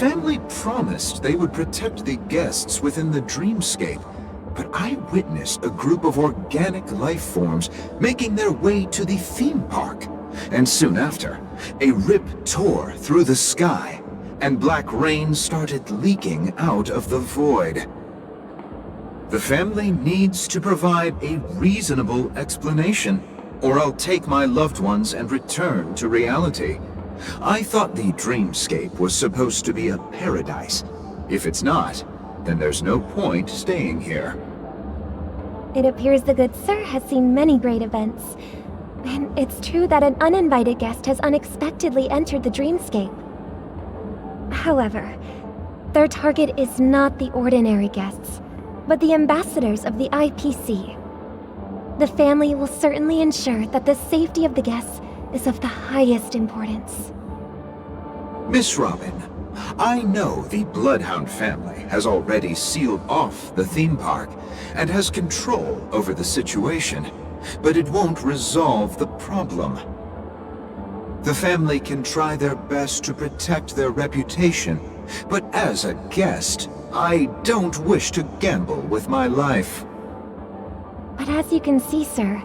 family promised they would protect the guests within the dreamscape, but I witnessed a group of organic life forms making their way to the theme park. And soon after, a rip tore through the sky, and black rain started leaking out of the void. The family needs to provide a reasonable explanation, or I'll take my loved ones and return to reality. I thought the dreamscape was supposed to be a paradise. If it's not, then there's no point staying here. It appears the good sir has seen many great events. And it's true that an uninvited guest has unexpectedly entered the dreamscape. However, their target is not the ordinary guests, but the ambassadors of the IPC. The family will certainly ensure that the safety of the guests is of the highest importance. Miss Robin, I know the Bloodhound family has already sealed off the theme park and has control over the situation, but it won't resolve the problem. The family can try their best to protect their reputation, but as a guest, I don't wish to gamble with my life. But as you can see, sir,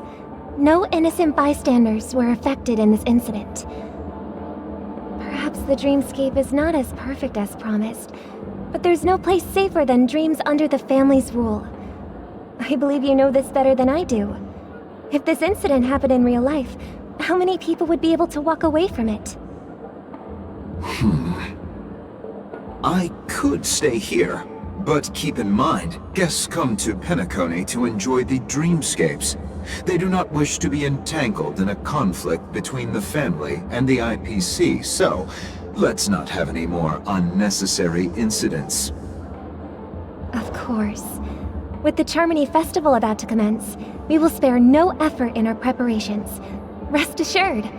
no innocent bystanders were affected in this incident. Perhaps the dreamscape is not as perfect as promised, but there's no place safer than dreams under the family's rule. I believe you know this better than I do. If this incident happened in real life, how many people would be able to walk away from it? I could stay here, but keep in mind, guests come to Penacony to enjoy the dreamscapes. They do not wish to be entangled in a conflict between the family and the IPC, so let's not have any more unnecessary incidents. Of course. With the Charmony Festival about to commence, we will spare no effort in our preparations. Rest assured.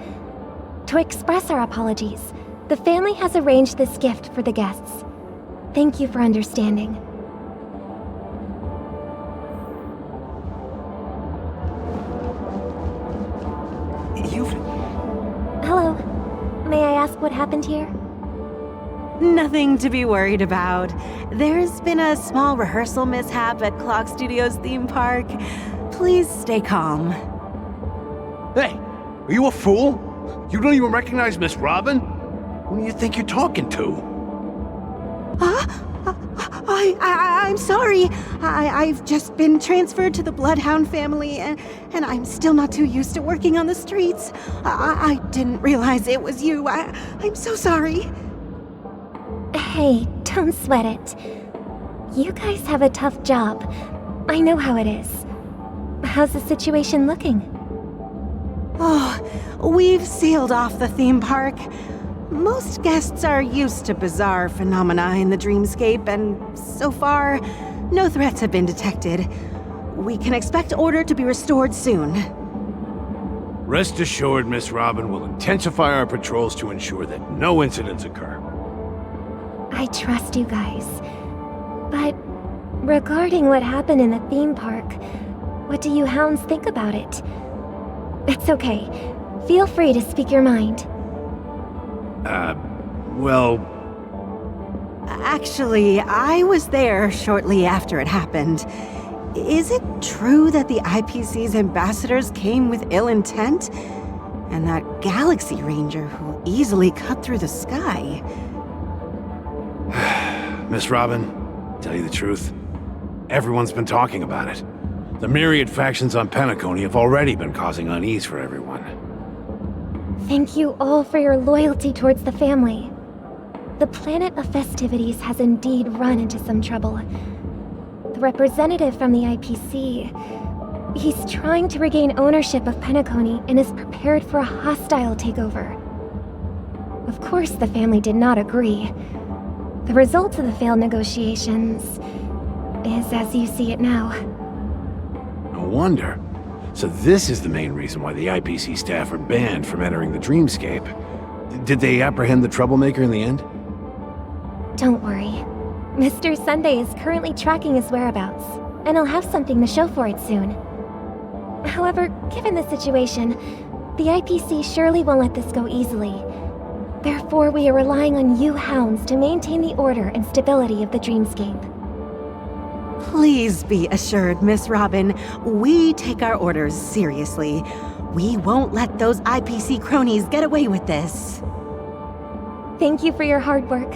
To express our apologies, the family has arranged this gift for the guests. Thank you for understanding. Hello. May I ask what happened here? Nothing to be worried about. There's been a small rehearsal mishap at Clock Studios theme park. Please stay calm. Hey, are you a fool? You don't even recognize Miss Robin? Who do you think you're talking to? I'm sorry. I've just been transferred to the Bloodhound family, and I'm still not too used to working on the streets. I didn't realize it was you. I'm so sorry. Hey, don't sweat it. You guys have a tough job. I know how it is. How's the situation looking? Oh, we've sealed off the theme park. Most guests are used to bizarre phenomena in the dreamscape, and so far, no threats have been detected. We can expect order to be restored soon. Rest assured, Miss Robin will intensify our patrols to ensure that no incidents occur. I trust you guys. But regarding what happened in the theme park, what do you hounds think about it? It's okay. Feel free to speak your mind. Well... Actually, I was there shortly after it happened. Is it true that the IPC's ambassadors came with ill intent? And that Galaxy Ranger who easily cut through the sky? Miss Robin, tell you the truth, everyone's been talking about it. The myriad factions on Penacony have already been causing unease for everyone. Thank you all for your loyalty towards the family. The planet of festivities has indeed run into some trouble. The representative from the IPC, he's trying to regain ownership of Penacony and is prepared for a hostile takeover. Of course, the family did not agree. The result of the failed negotiations is as you see it now. No wonder. So this is the main reason why the IPC staff are banned from entering the dreamscape. Did they apprehend the troublemaker in the end? Don't worry. Mr. Sunday is currently tracking his whereabouts, and I'll have something to show for it soon. However, given the situation, the IPC surely won't let this go easily. Therefore, we are relying on you hounds to maintain the order and stability of the dreamscape. Please be assured, Miss Robin, we take our orders seriously. We won't let those IPC cronies get away with this. Thank you for your hard work.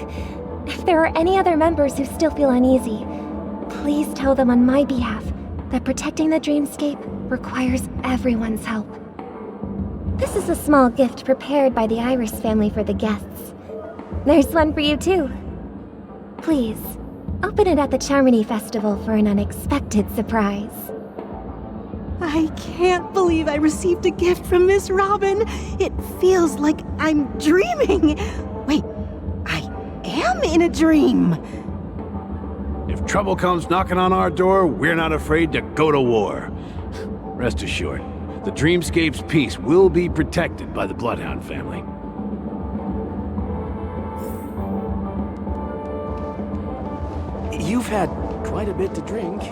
If there are any other members who still feel uneasy, please tell them on my behalf that protecting the dreamscape requires everyone's help. This is a small gift prepared by the Iris family for the guests. There's one for you too. Please, open it at the Charmony Festival for an unexpected surprise. I can't believe I received a gift from Miss Robin. It feels like I'm dreaming. Wait, I am in a dream. If trouble comes knocking on our door, we're not afraid to go to war. Rest assured, the Dreamscape's peace will be protected by the Bloodhound family. You've had quite a bit to drink.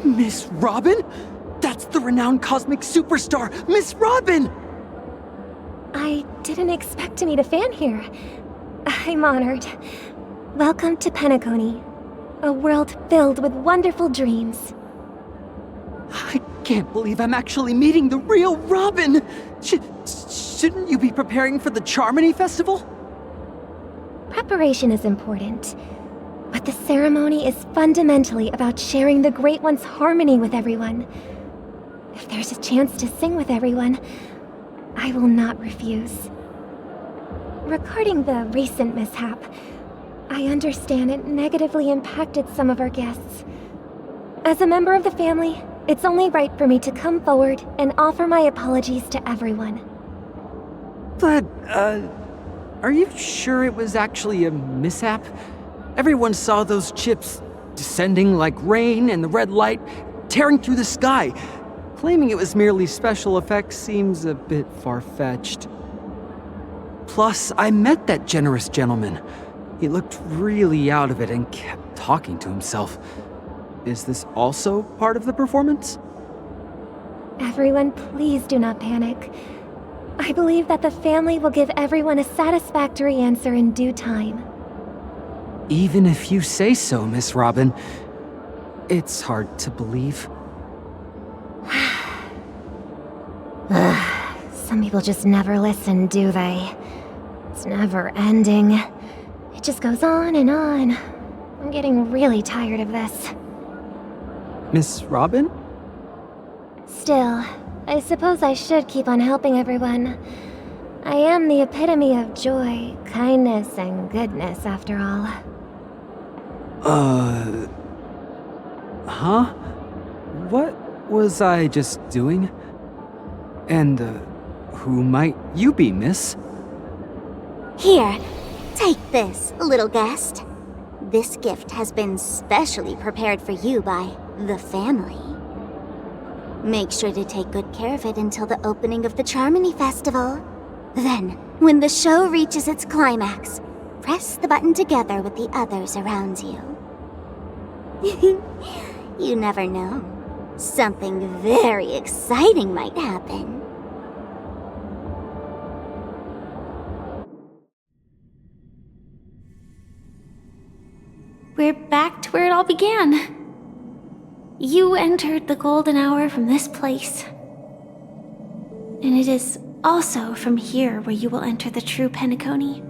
Miss Robin? That's the renowned cosmic superstar, Miss Robin! I didn't expect to meet a fan here. I'm honored. Welcome to Penacony, a world filled with wonderful dreams. I can't believe I'm actually meeting the real Robin! Shouldn't you be preparing for the Charmony Festival? Preparation is important, but the ceremony is fundamentally about sharing the Great One's harmony with everyone. If there's a chance to sing with everyone, I will not refuse. Regarding the recent mishap, I understand it negatively impacted some of our guests. As a member of the family, it's only right for me to come forward and offer my apologies to everyone. But, are you sure it was actually a mishap? Everyone saw those chips descending like rain and the red light tearing through the sky. Claiming it was merely special effects seems a bit far-fetched. Plus, I met that generous gentleman. He looked really out of it and kept talking to himself. Is this also part of the performance? Everyone, please do not panic. I believe that the family will give everyone a satisfactory answer in due time. Even if you say so, Miss Robin, it's hard to believe. Some people just never listen, do they? It's never ending. It just goes on and on. I'm getting really tired of this. Miss Robin? Still, I suppose I should keep on helping everyone. I am the epitome of joy, kindness, and goodness, after all. Huh? What was I just doing? And, who might you be, miss? Here, take this, little guest. This gift has been specially prepared for you by the family. Make sure to take good care of it until the opening of the Charmony Festival. Then, when the show reaches its climax, press the button together with the others around you. You never know. Something very exciting might happen. We're back to where it all began. You entered the golden hour from this place. And it is also from here where you will enter the true Penacony.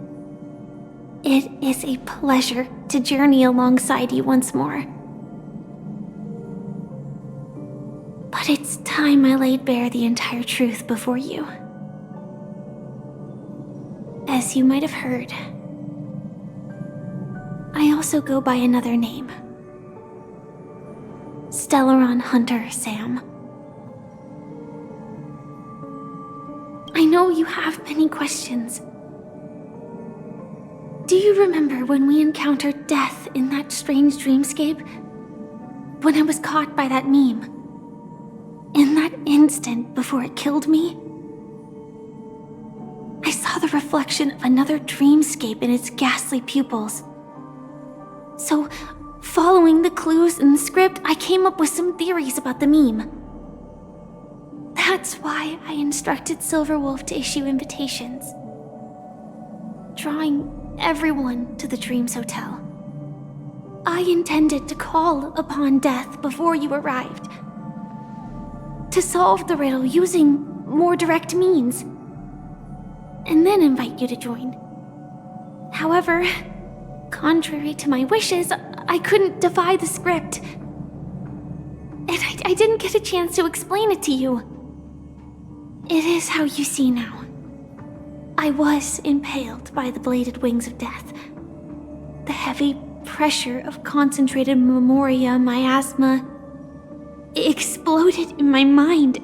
It is a pleasure to journey alongside you once more. But it's time I laid bare the entire truth before you. As you might have heard, I also go by another name. Stellaron Hunter Sam. I know you have many questions. Do you remember when we encountered death in that strange dreamscape? When I was caught by that meme? In that instant before it killed me? I saw the reflection of another dreamscape in its ghastly pupils. So, following the clues in the script, I came up with some theories about the meme. That's why I instructed Silverwolf to issue invitations, drawing everyone to the Dreams Hotel. I intended to call upon death before you arrived, to solve the riddle using more direct means, and then invite you to join. However, contrary to my wishes, I couldn't defy the script, and I didn't get a chance to explain it to you. It is how you see now. I was impaled by the bladed wings of death. The heavy pressure of concentrated memoria miasma exploded in my mind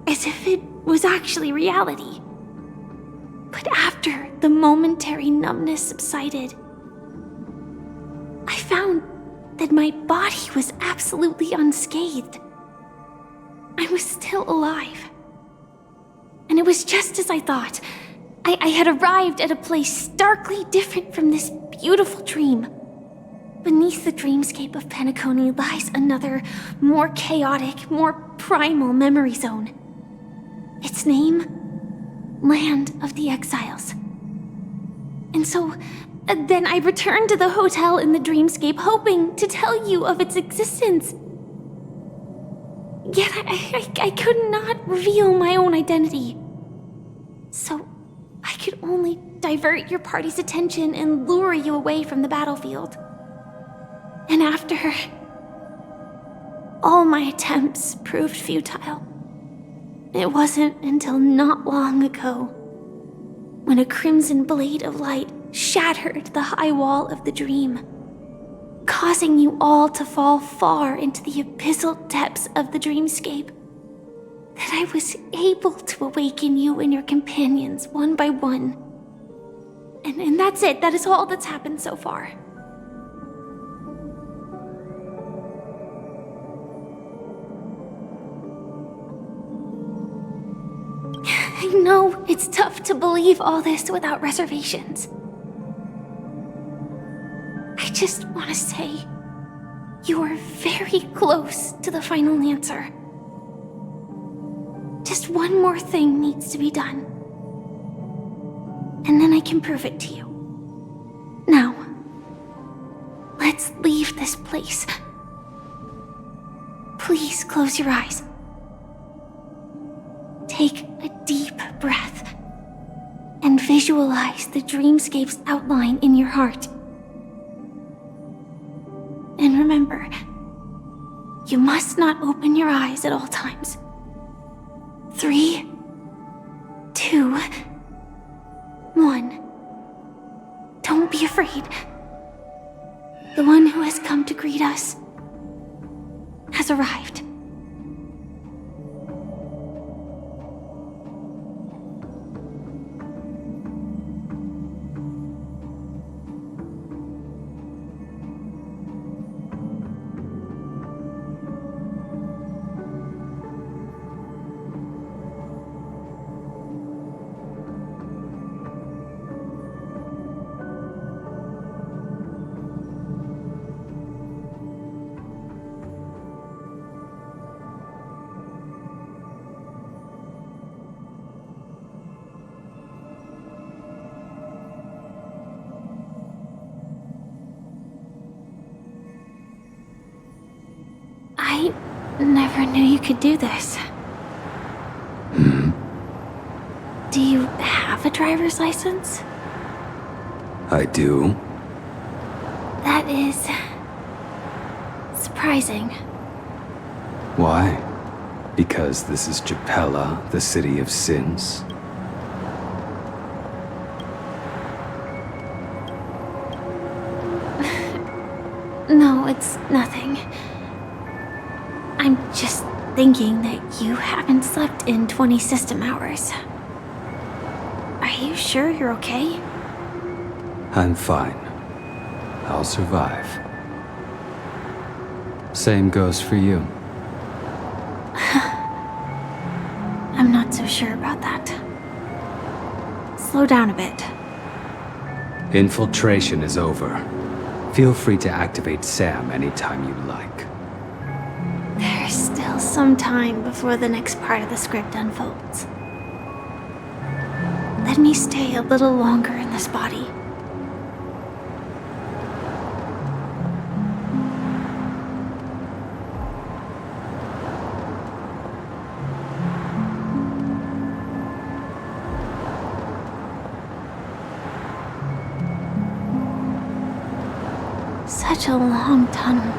as if it was actually reality. But after the momentary numbness subsided, I found that my body was absolutely unscathed. I was still alive. And it was just as I thought. I had arrived at a place starkly different from this beautiful dream. Beneath the dreamscape of Penacony lies another, more chaotic, more primal memory zone. Its name? Land of the Exiles. And so, then I returned to the hotel in the dreamscape, hoping to tell you of its existence. Yet I could not reveal my own identity. So, I could only divert your party's attention and lure you away from the battlefield. And after, all my attempts proved futile. It wasn't until not long ago, when a crimson blade of light shattered the high wall of the dream, causing you all to fall far into the abyssal depths of the dreamscape, that I was able to awaken you and your companions one by one. And that's it. That is all that's happened so far. I know it's tough to believe all this without reservations. I just want to say, you are very close to the final answer. Just one more thing needs to be done. And then I can prove it to you. Now, let's leave this place. Please close your eyes. Take a deep breath and visualize the dreamscape's outline in your heart. And remember, you must not open your eyes at all times. 3, 2, 1. Don't be afraid. The one who has come to greet us has arrived. I never knew you could do this. Do you have a driver's license? I do. That is surprising. Why? Because this is Japella, the city of sins? No, it's nothing. I'm just thinking that you haven't slept in 20 system hours. Are you sure you're okay? I'm fine. I'll survive. Same goes for you. I'm not so sure about that. Slow down a bit. Infiltration is over. Feel free to activate Sam anytime you like. There's still some time before the next part of the script unfolds. Let me stay a little longer in this body. Such a long tunnel.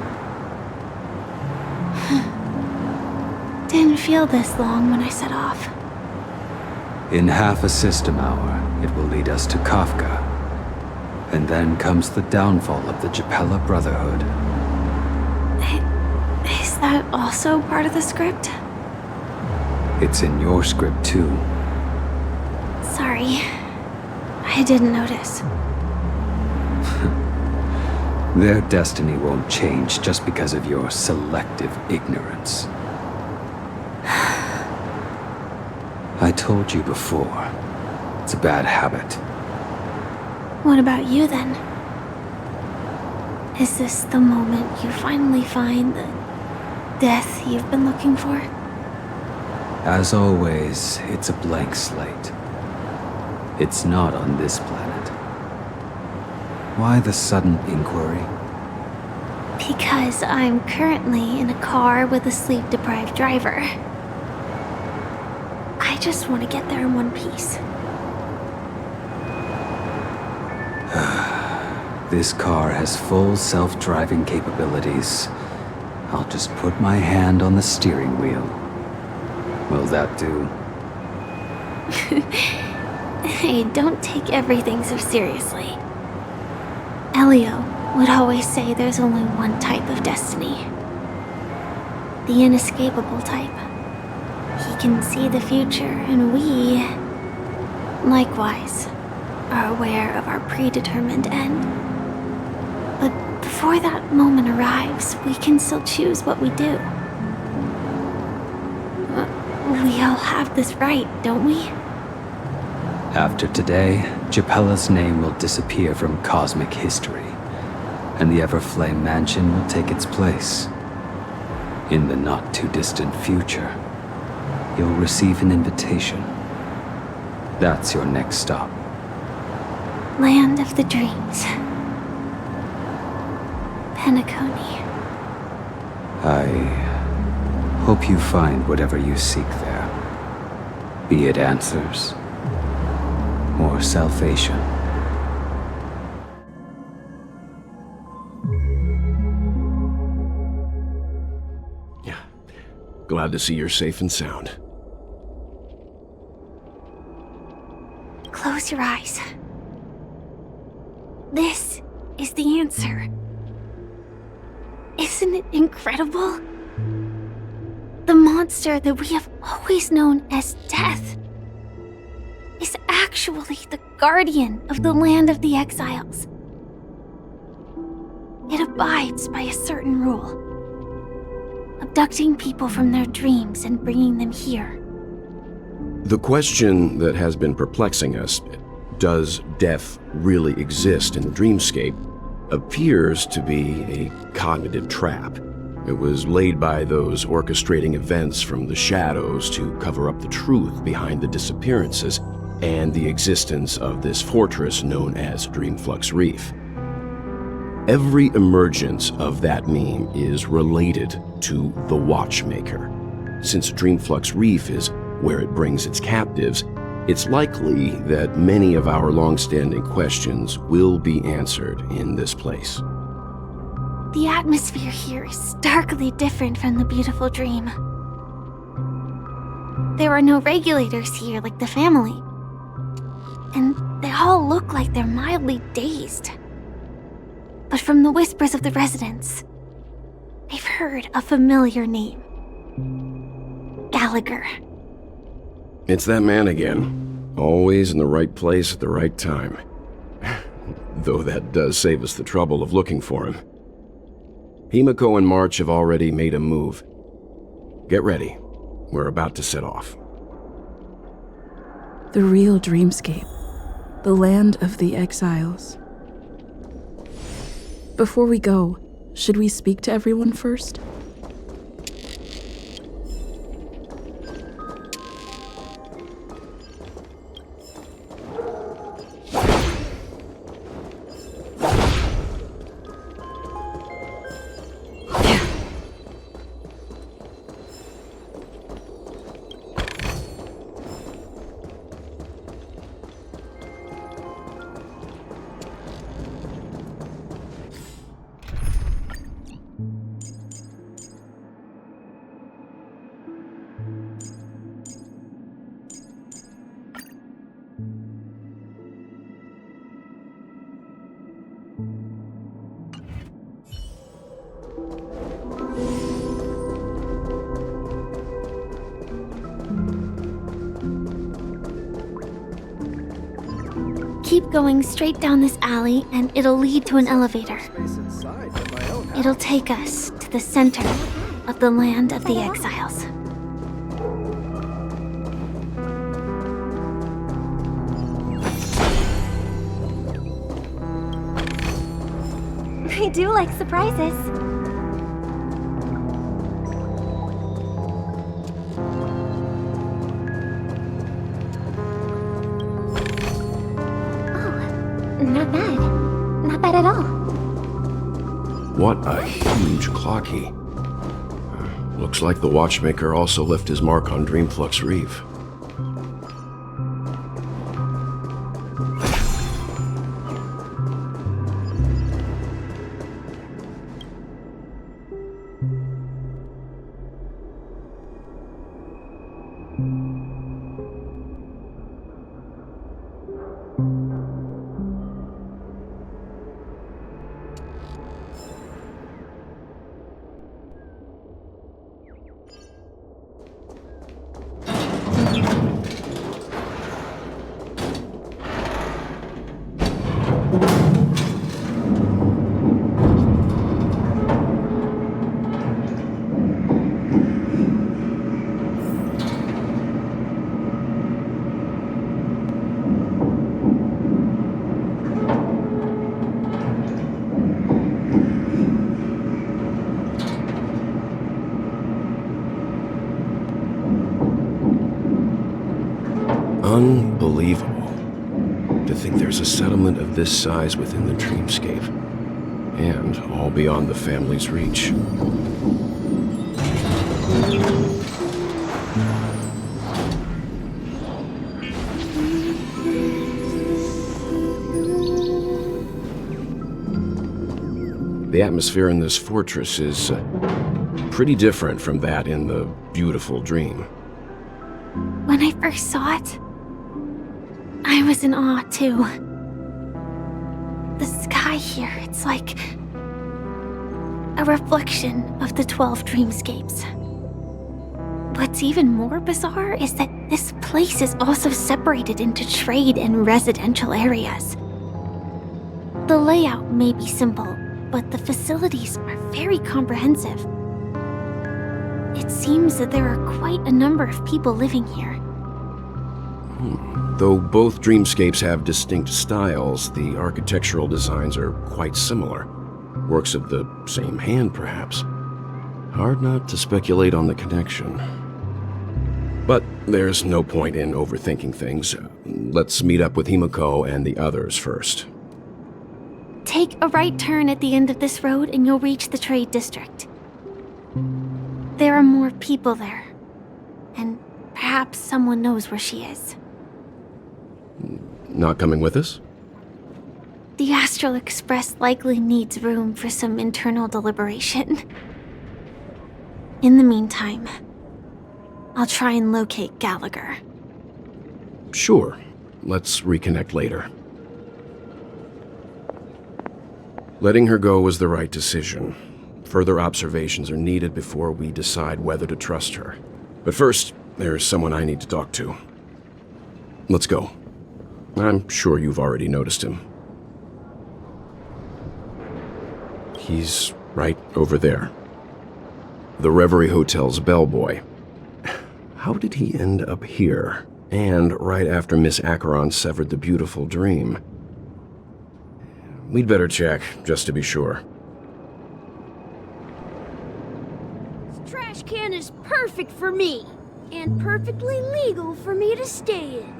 Didn't feel this long when I set off. In half a system hour, it will lead us to Kafka. And then comes the downfall of the Japella Brotherhood. Is that also part of the script? It's in your script too. Sorry. I didn't notice. Their destiny won't change just because of your selective ignorance. I told you before, it's a bad habit. What about you then? Is this the moment you finally find the death you've been looking for? As always, it's a blank slate. It's not on this planet. Why the sudden inquiry? Because I'm currently in a car with a sleep-deprived driver. I just want to get there in one piece. This car has full self-driving capabilities. I'll just put my hand on the steering wheel. Will that do? Hey, don't take everything so seriously. Elio would always say there's only one type of destiny. The inescapable type. He can see the future, and we, likewise, are aware of our predetermined end. But before that moment arrives, we can still choose what we do. We all have this right, don't we? After today, Japella's name will disappear from cosmic history, and the Everflame Mansion will take its place. In the not-too-distant future, you'll receive an invitation. That's your next stop. Land of the Dreams. Penacony. I hope you find whatever you seek there. Be it answers or salvation. Yeah. Glad to see you're safe and sound. Close your eyes. This is the answer. Isn't it incredible? The monster that we have always known as Death is actually the guardian of the land of the exiles. It abides by a certain rule, abducting people from their dreams and bringing them here. The question that has been perplexing us, does death really exist in the dreamscape, appears to be a cognitive trap. It was laid by those orchestrating events from the shadows to cover up the truth behind the disappearances and the existence of this fortress known as Dreamflux Reef. Every emergence of that meme is related to the Watchmaker. Since Dreamflux Reef is where it brings its captives, it's likely that many of our long-standing questions will be answered in this place. The atmosphere here is starkly different from the beautiful dream. There are no regulators here like the family. And they all look like they're mildly dazed. But from the whispers of the residents, they've heard a familiar name. Gallagher. It's that man again. Always in the right place at the right time. Though that does save us the trouble of looking for him. Himiko and March have already made a move. Get ready. We're about to set off. The real dreamscape. The land of the exiles. Before we go, should we speak to everyone first? Keep going straight down this alley, and it'll lead to an elevator. It'll take us to the center of the land of the exiles. I do like surprises. Not bad. Not bad at all. What a huge clock key. Looks like the watchmaker also left his mark on Dreamflux Reef. Unbelievable. To think there's a settlement of this size within the dreamscape. And all beyond the family's reach. The atmosphere in this fortress is pretty different from that in the beautiful dream. When I first saw it, I was in awe too. The sky here, it's like a reflection of the 12 dreamscapes. What's even more bizarre is that this place is also separated into trade and residential areas. The layout may be simple, but the facilities are very comprehensive. It seems that there are quite a number of people living here. Though both dreamscapes have distinct styles, the architectural designs are quite similar. Works of the same hand, perhaps. Hard not to speculate on the connection. But there's no point in overthinking things. Let's meet up with Himiko and the others first. Take a right turn at the end of this road and you'll reach the trade district. There are more people there, and perhaps someone knows where she is. Not coming with us? The Astral Express likely needs room for some internal deliberation. In the meantime, I'll try and locate Gallagher. Sure. Let's reconnect later. Letting her go was the right decision. Further observations are needed before we decide whether to trust her. But first, there's someone I need to talk to. Let's go. I'm sure you've already noticed him. He's right over there. The Reverie Hotel's bellboy. How did he end up here? And right after Miss Acheron severed the beautiful dream. We'd better check, just to be sure. This trash can is perfect for me, and perfectly legal for me to stay in.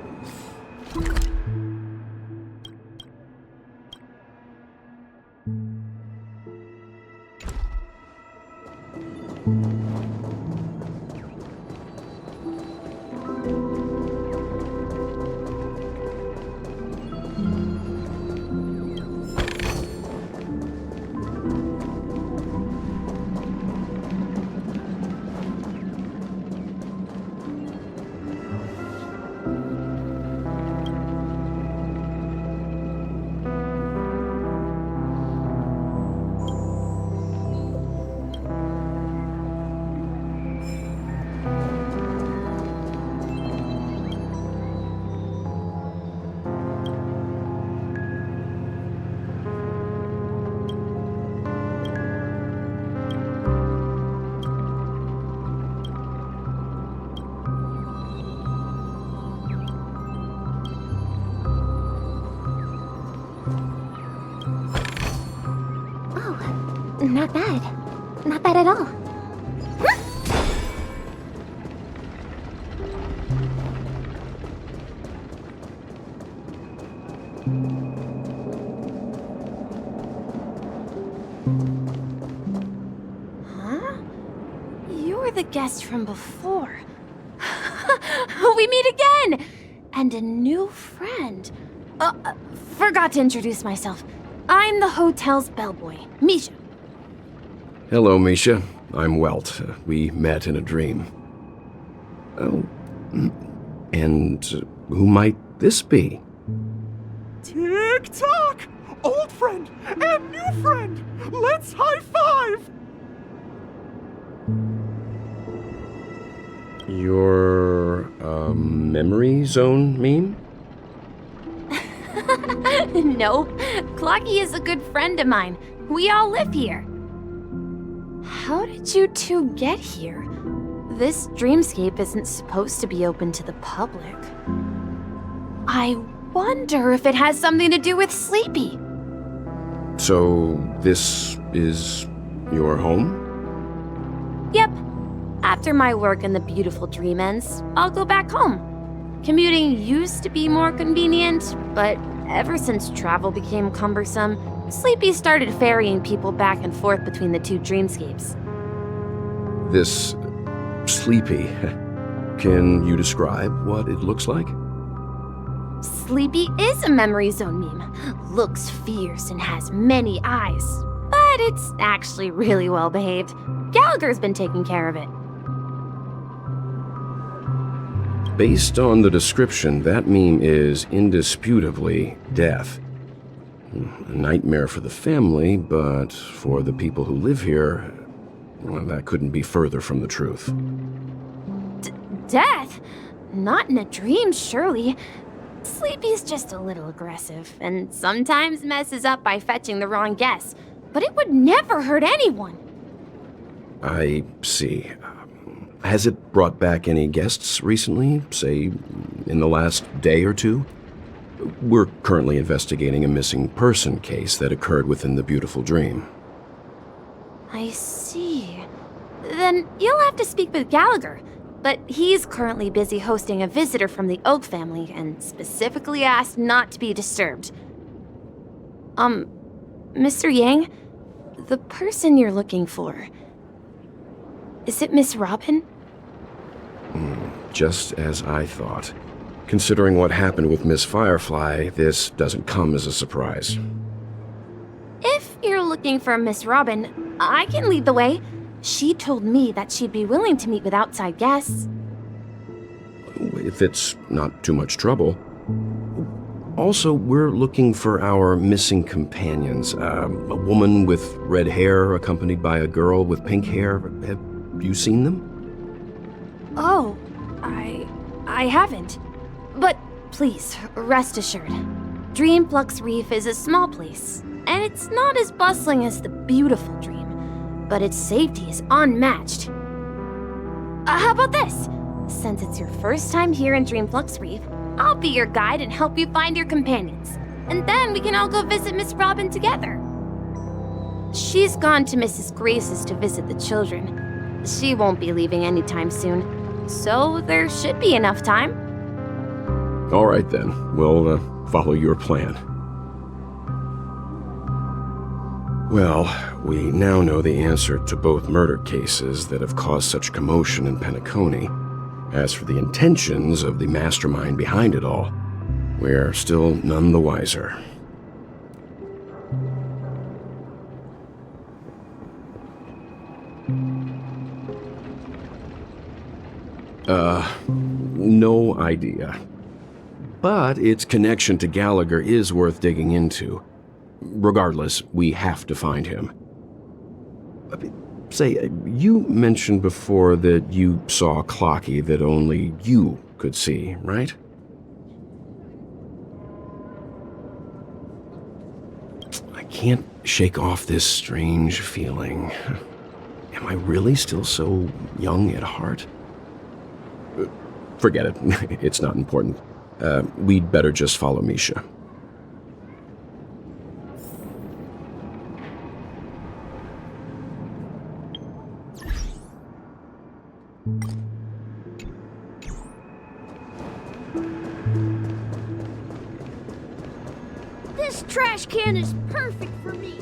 Not bad. Not bad at all. Huh? You're the guest from before. We meet again! And a new friend. Forgot to introduce myself. I'm the hotel's bellboy, Misha. Hello, Misha. I'm Welt. We met in a dream. Oh, and who might this be? Tick-tock! Old friend and new friend! Let's high-five! Your, memory zone meme? Nope. Clocky is a good friend of mine. We all live here. How did you two get here? This dreamscape isn't supposed to be open to the public. I wonder if it has something to do with Sleepy. So, this is your home? Yep. After my work in the beautiful dream ends, I'll go back home. Commuting used to be more convenient, but ever since travel became cumbersome, Sleepy started ferrying people back and forth between the two dreamscapes. This Sleepy. Can you describe what it looks like? Sleepy is a memory zone meme. Looks fierce and has many eyes. But it's actually really well behaved. Gallagher's been taking care of it. Based on the description, that meme is indisputably death. A nightmare for the family, but for the people who live here, well, that couldn't be further from the truth. Death? Not in a dream, surely. Sleepy's just a little aggressive, and sometimes messes up by fetching the wrong guess. But it would never hurt anyone. I see. Has it brought back any guests recently, say, in the last day or two? We're currently investigating a missing person case that occurred within the beautiful dream. I see. Then you'll have to speak with Gallagher. But he's currently busy hosting a visitor from the Oak family and specifically asked not to be disturbed. Mr. Yang, the person you're looking for, is it Miss Robin? Just as I thought. Considering what happened with Miss Firefly, this doesn't come as a surprise. If you're looking for Miss Robin, I can lead the way. She told me that she'd be willing to meet with outside guests. If it's not too much trouble. Also, we're looking for our missing companions. A woman with red hair accompanied by a girl with pink hair. Have you seen them? Oh, I haven't. But please, rest assured. Dreamflux Reef is a small place, and it's not as bustling as the beautiful dream, but its safety is unmatched. How about this? Since it's your first time here in Dreamflux Reef, I'll be your guide and help you find your companions. And then we can all go visit Miss Robin together. She's gone to Mrs. Grace's to visit the children. She won't be leaving anytime soon, so there should be enough time. All right then, we'll follow your plan. Well, we now know the answer to both murder cases that have caused such commotion in Penacony. As for the intentions of the mastermind behind it all, we're still none the wiser. No idea. But its connection to Gallagher is worth digging into. Regardless, we have to find him. Say, you mentioned before that you saw Clocky that only you could see, right? I can't shake off this strange feeling. Am I really still so young at heart? Forget it. It's not important. We'd better just follow Misha. This trash can is perfect for me.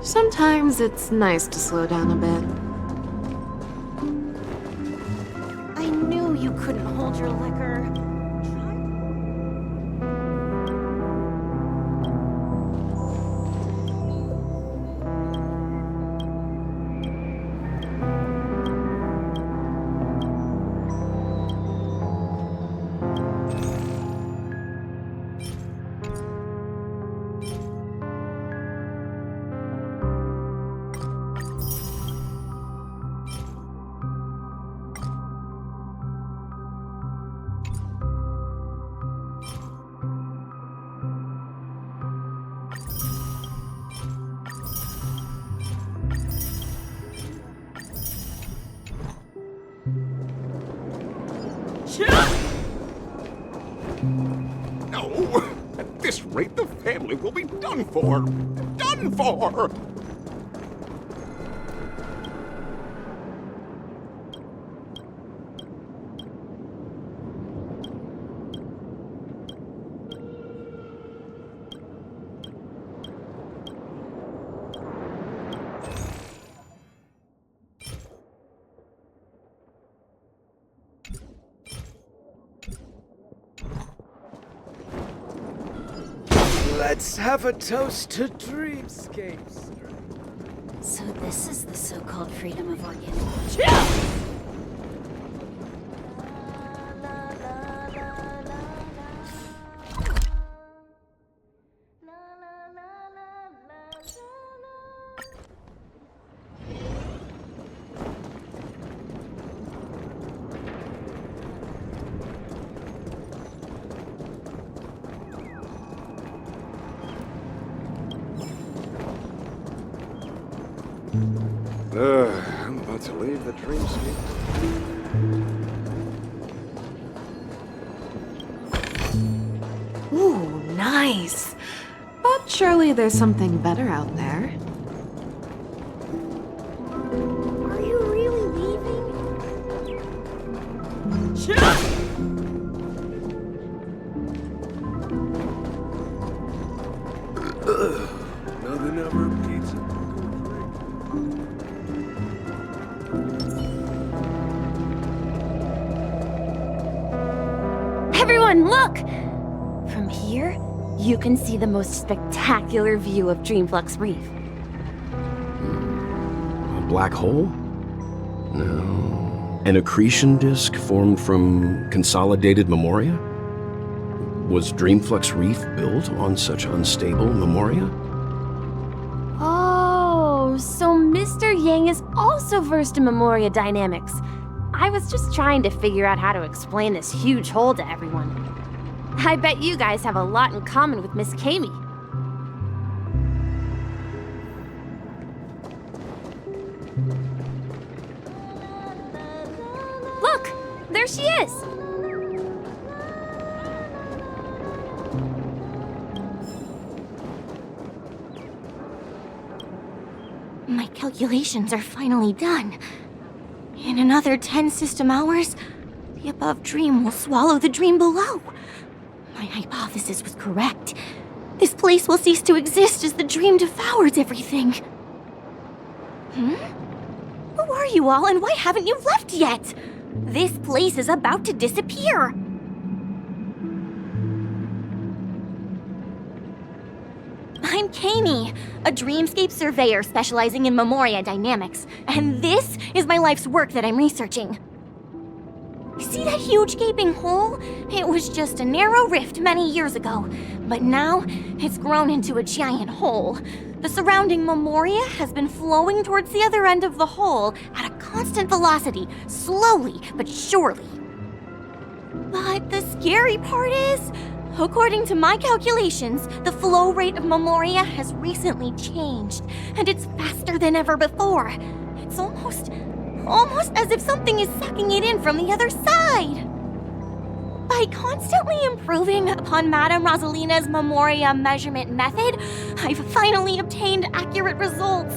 Sometimes it's nice to slow down a bit. I knew you couldn't hold your liquor. No! At this rate, the family will be done for! Done for! Let's have a toast to dreamscapes. So this is the so-called freedom of organic. I'm about to leave the dreamscape. Ooh, nice. But surely there's something better out there. Are you really leaving? Nothing ever beats it. Everyone, look! From here, you can see the most spectacular view of Dreamflux Reef. A black hole? No. An accretion disk formed from consolidated memoria? Was Dreamflux Reef built on such unstable memoria? Oh, so Mr. Yang is also versed in memoria dynamics. I was just trying to figure out how to explain this huge hole to everyone. I bet you guys have a lot in common with Miss Kami. Look! There she is! My calculations are finally done. In another 10 system hours, the above dream will swallow the dream below. My hypothesis was correct. This place will cease to exist as the dream devours everything. Who are you all, and why haven't you left yet? This place is about to disappear. I'm Kami, a dreamscape surveyor specializing in memoria dynamics, and this is my life's work that I'm researching. See that huge gaping hole? It was just a narrow rift many years ago, but now it's grown into a giant hole. The surrounding memoria has been flowing towards the other end of the hole at a constant velocity, slowly but surely. But the scary part is, according to my calculations, the flow rate of memoria has recently changed, and it's faster than ever before. It's almost almost as if something is sucking it in from the other side. By constantly improving upon Madame Rosalina's Memoria measurement method, I've finally obtained accurate results.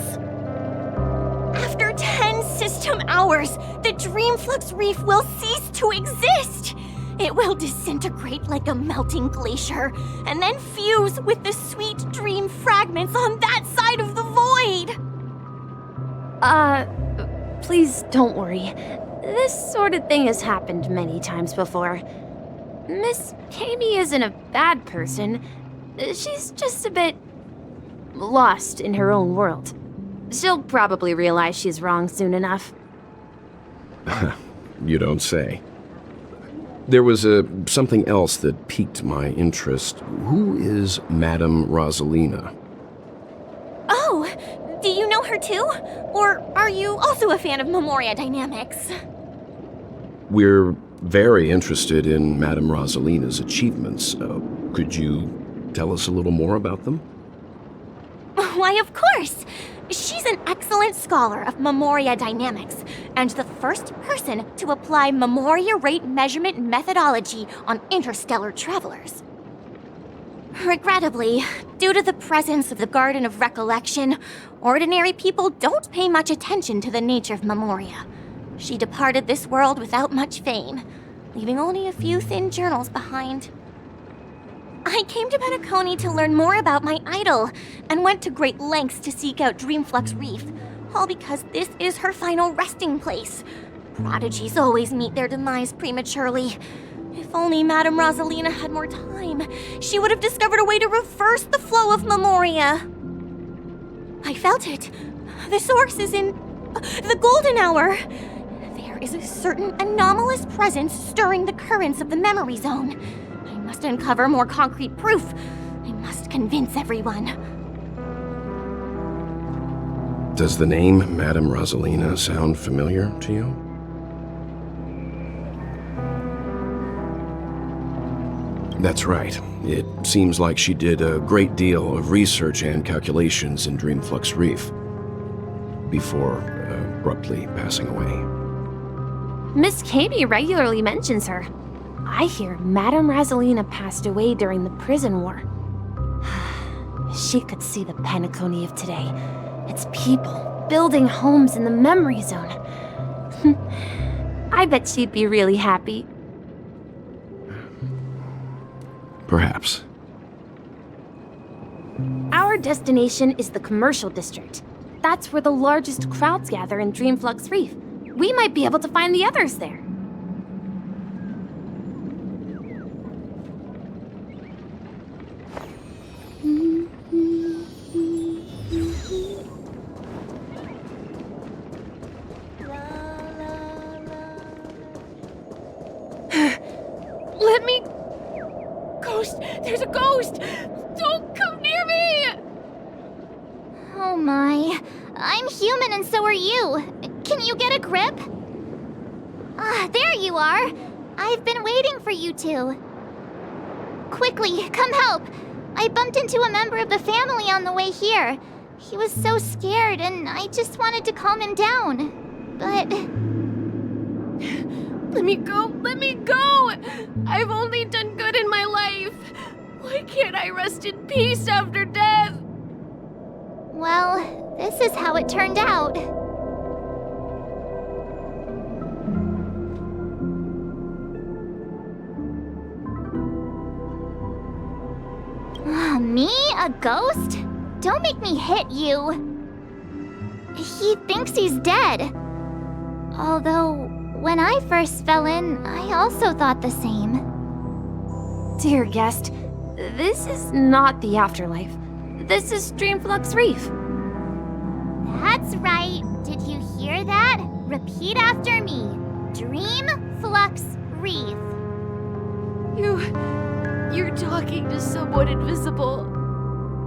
After 10 system hours, the Dreamflux Reef will cease to exist. It will disintegrate like a melting glacier, and then fuse with the sweet dream fragments on that side of the void. Please don't worry. This sort of thing has happened many times before. Miss Kami isn't a bad person. She's just a bit lost in her own world. She'll probably realize she's wrong soon enough. You don't say. There was something else that piqued my interest. Who is Madame Rosalina? Oh, do you know her too? Or are you also a fan of Memoria Dynamics? We're very interested in Madame Rosalina's achievements. Could you tell us a little more about them? Why, of course! She's an excellent scholar of Memoria Dynamics, and the first person to apply Memoria rate measurement methodology on interstellar travelers. Regrettably, due to the presence of the Garden of Recollection, ordinary people don't pay much attention to the nature of Memoria. She departed this world without much fame, leaving only a few thin journals behind. I came to Penacony to learn more about my idol, and went to great lengths to seek out Dreamflux Reef, all because this is her final resting place. Prodigies always meet their demise prematurely. If only Madame Rosalina had more time, she would have discovered a way to reverse the flow of Memoria. I felt it. The source is in the Golden Hour. There is a certain anomalous presence stirring the currents of the memory zone. I must uncover more concrete proof. I must convince everyone. Does the name Madame Rosalina sound familiar to you? That's right. It seems like she did a great deal of research and calculations in Dreamflux Reef before abruptly passing away. Miss Kami regularly mentions her. I hear Madame Rosalina passed away during the prison war. She could see the Penacony of today. Its people building homes in the memory zone. I bet she'd be really happy. Perhaps. Our destination is the commercial district. That's where the largest crowds gather in Dreamflux Reef. We might be able to find the others there. Let me... Ghost! There's a ghost! Don't come near me! Oh my. I'm human and so are you. Can you get a grip? Ah, there you are. I've been waiting for you two. Quickly, come help. I bumped into a member of the family on the way here. He was so scared and I just wanted to calm him down. But... Let me go! Let me go! I've only done good in my life. Why can't I rest in peace after death? Well, this is how it turned out. Me? A ghost? Don't make me hit you. He thinks he's dead. Although, when I first fell in, I also thought the same. Dear guest, this is not the afterlife. This is Dreamflux Reef. That's right. Did you hear that? Repeat after me. Dreamflux Reef. You're talking to someone invisible.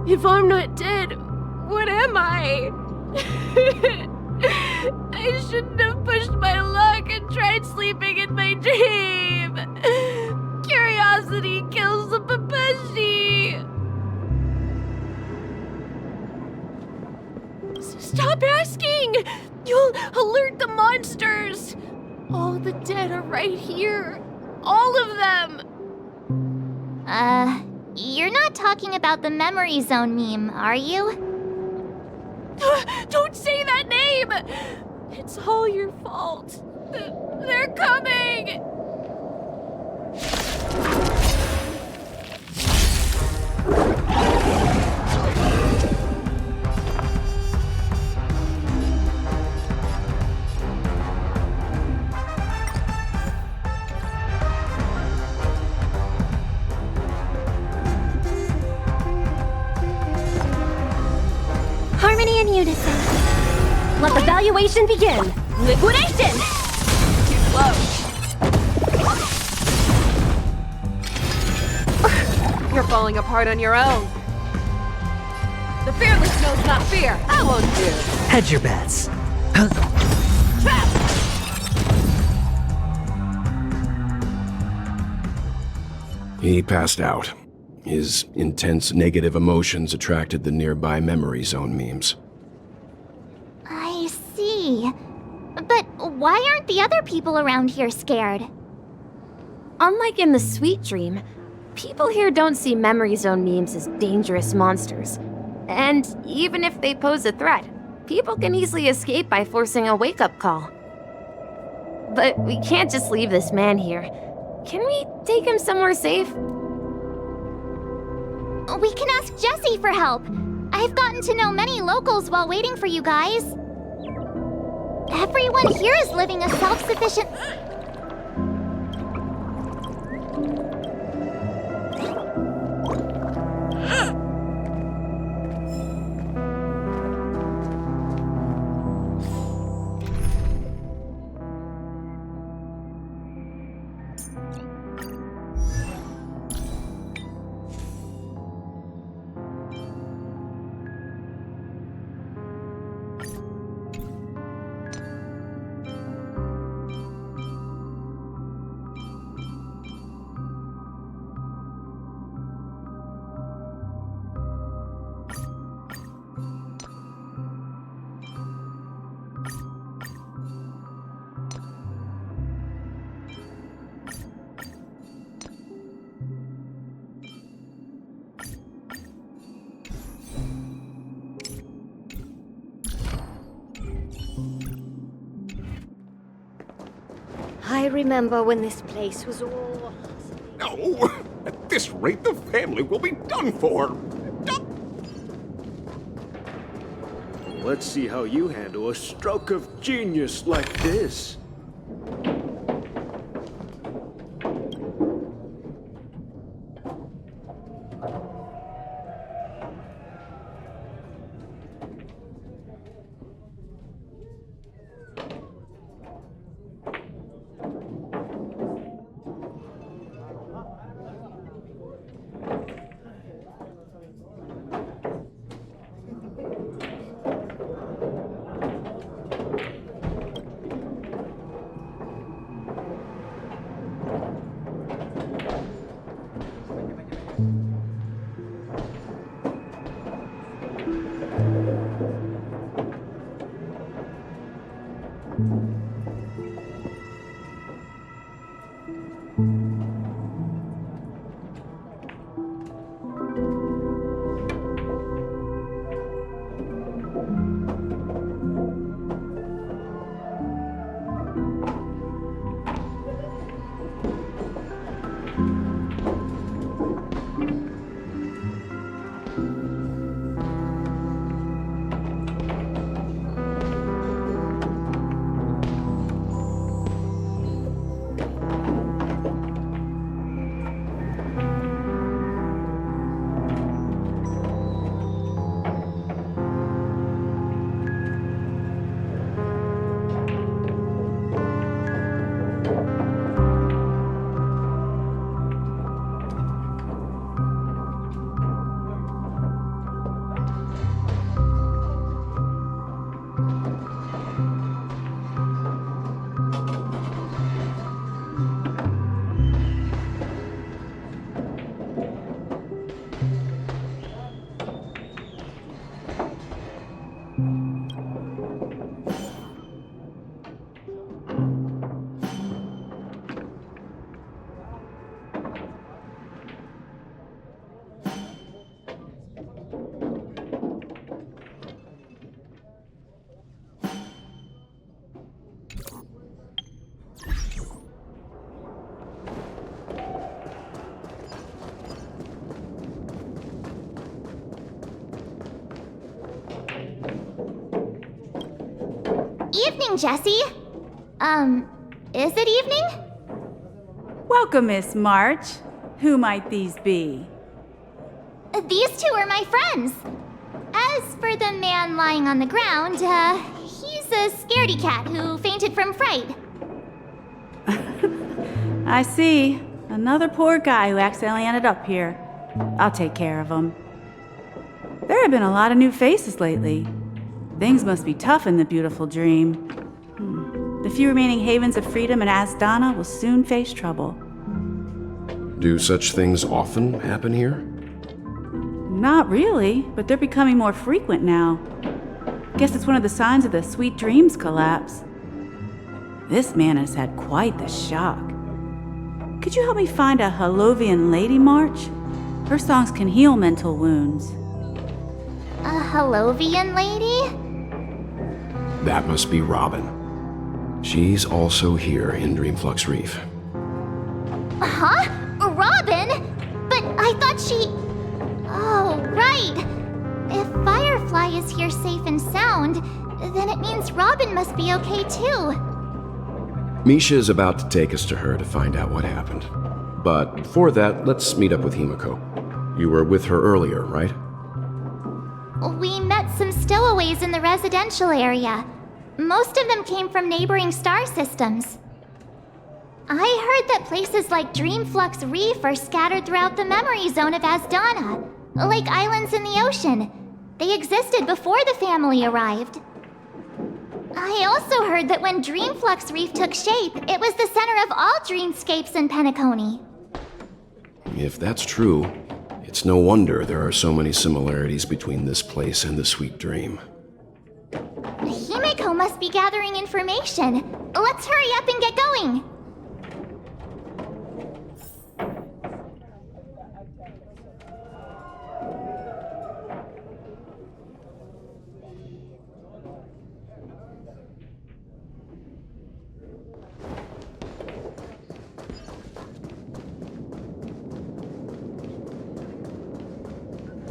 If I'm not dead, what am I? I shouldn't have pushed my luck and tried sleeping in my dream. Curiosity kills the Papashi. Stop asking! You'll alert the monsters! All the dead are right here. All of them! You're not talking about the memory zone meme, are you? Don't say that name! It's all your fault. They're coming! Harmony and unison. Let the valuation begin. Liquidation! Too slow. You're falling apart on your own. The fearless knows not fear. I won't do. Hedge your bets. Trap! He passed out. His intense negative emotions attracted the nearby memory zone memes. I see. But why aren't the other people around here scared? Unlike in the Sweet Dream, people here don't see memory zone memes as dangerous monsters. And even if they pose a threat, people can easily escape by forcing a wake-up call. But we can't just leave this man here. Can we take him somewhere safe? We can ask Jessie for help. I've gotten to know many locals while waiting for you guys. Everyone here is living a self-sufficient... I remember when this place was all... No! At this rate, the family will be done for! Let's see how you handle a stroke of genius like this. Evening, Jessie. Is it evening? Welcome, Miss March. Who might these be? These two are my friends. As for the man lying on the ground, he's a scaredy cat who fainted from fright. I see. Another poor guy who accidentally ended up here. I'll take care of him. There have been a lot of new faces lately. Things must be tough in the beautiful dream. The few remaining havens of freedom in Asdana will soon face trouble. Do such things often happen here? Not really, but they're becoming more frequent now. Guess it's one of the signs of the Sweet Dreams collapse. This man has had quite the shock. Could you help me find a Halovian lady, March? Her songs can heal mental wounds. A Halovian lady? That must be Robin. She's also here in Dreamflux Reef. Huh? Robin? But I thought she... Oh, right. If Firefly is here safe and sound, then it means Robin must be okay too. Misha is about to take us to her to find out what happened. But before that, let's meet up with Himiko. You were with her earlier, right? We met some stowaways in the residential area. Most of them came from neighboring star systems. I heard that places like Dreamflux Reef are scattered throughout the memory zone of Asdana, like islands in the ocean. They existed before the family arrived. I also heard that when Dreamflux Reef took shape, it was the center of all dreamscapes in Penacony. If that's true, it's no wonder there are so many similarities between this place and the Sweet Dream. Himiko must be gathering information. Let's hurry up and get going.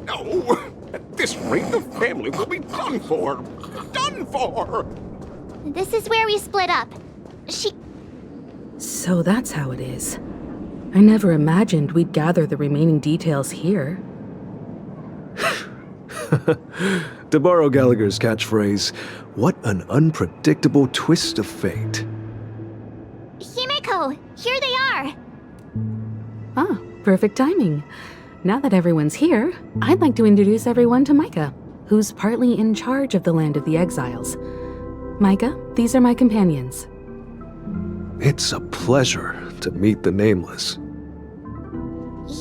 No! At this rate, the family will be done for! Done for! This is where we split up. So that's how it is. I never imagined we'd gather the remaining details here. To borrow Gallagher's catchphrase, what an unpredictable twist of fate. Himiko, here they are! Ah, perfect timing. Now that everyone's here, I'd like to introduce everyone to Micah, who's partly in charge of the Land of the Exiles. Micah, these are my companions. It's a pleasure to meet the Nameless.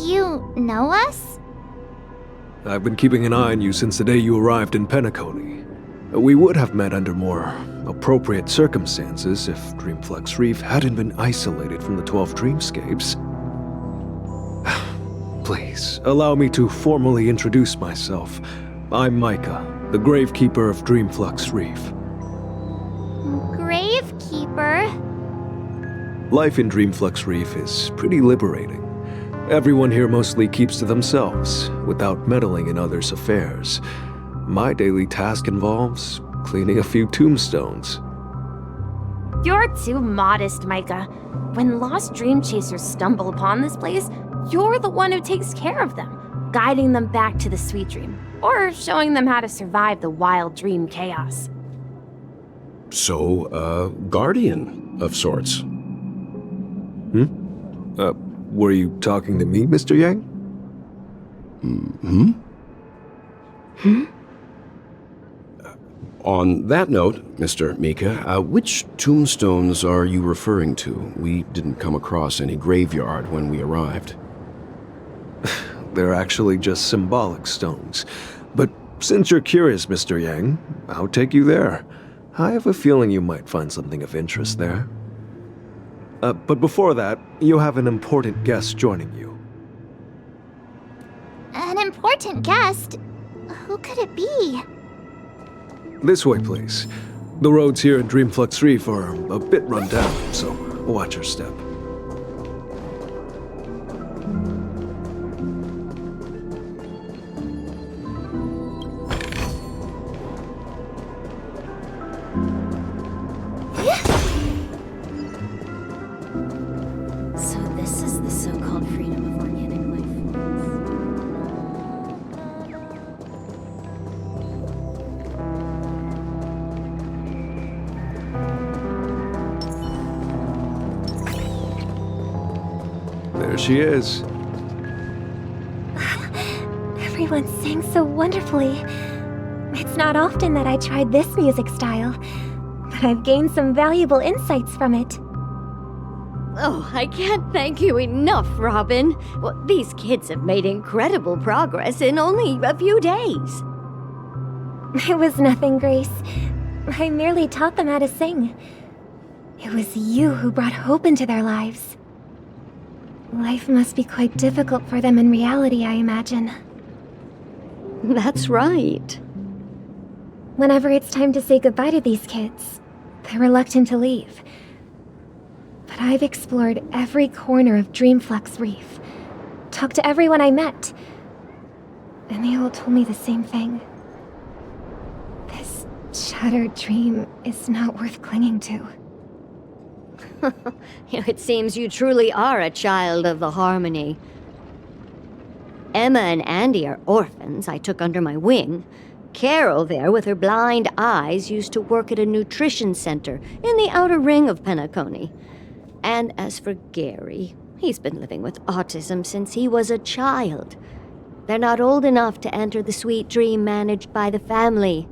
You know us? I've been keeping an eye on you since the day you arrived in Penacony. We would have met under more appropriate circumstances if Dreamflux Reef hadn't been isolated from the 12 dreamscapes. Please, allow me to formally introduce myself. I'm Micah, the Gravekeeper of Dreamflux Reef. Gravekeeper? Life in Dreamflux Reef is pretty liberating. Everyone here mostly keeps to themselves, without meddling in others' affairs. My daily task involves cleaning a few tombstones. You're too modest, Micah. When lost dream chasers stumble upon this place, you're the one who takes care of them, guiding them back to the sweet dream, or showing them how to survive the wild dream chaos. So, a guardian of sorts. Were you talking to me, Mr. Yang? On that note, Mr. Mika, which tombstones are you referring to? We didn't come across any graveyard when we arrived. They're actually just symbolic stones. But since you're curious, Mr. Yang, I'll take you there. I have a feeling you might find something of interest there. But before that, you have an important guest joining you. An important guest? Who could it be? This way, please. The roads here in Dreamflux Reef are a bit run down, so watch your step. There she is. Everyone sang so wonderfully. It's not often that I tried this music style, but I've gained some valuable insights from it. Oh, I can't thank you enough, Robin. Well, these kids have made incredible progress in only a few days. It was nothing, Grace. I merely taught them how to sing. It was you who brought hope into their lives. Life must be quite difficult for them in reality, I imagine. That's right. Whenever it's time to say goodbye to these kids, they're reluctant to leave. But I've explored every corner of Dreamflux Reef, talked to everyone I met, and they all told me the same thing. This shattered dream is not worth clinging to. It seems you truly are a child of the Harmony. Emma and Andy are orphans I took under my wing. Carol there, with her blind eyes, used to work at a nutrition center in the outer ring of Penacony. And as for Gary, he's been living with autism since he was a child. They're not old enough to enter the sweet dream managed by the family.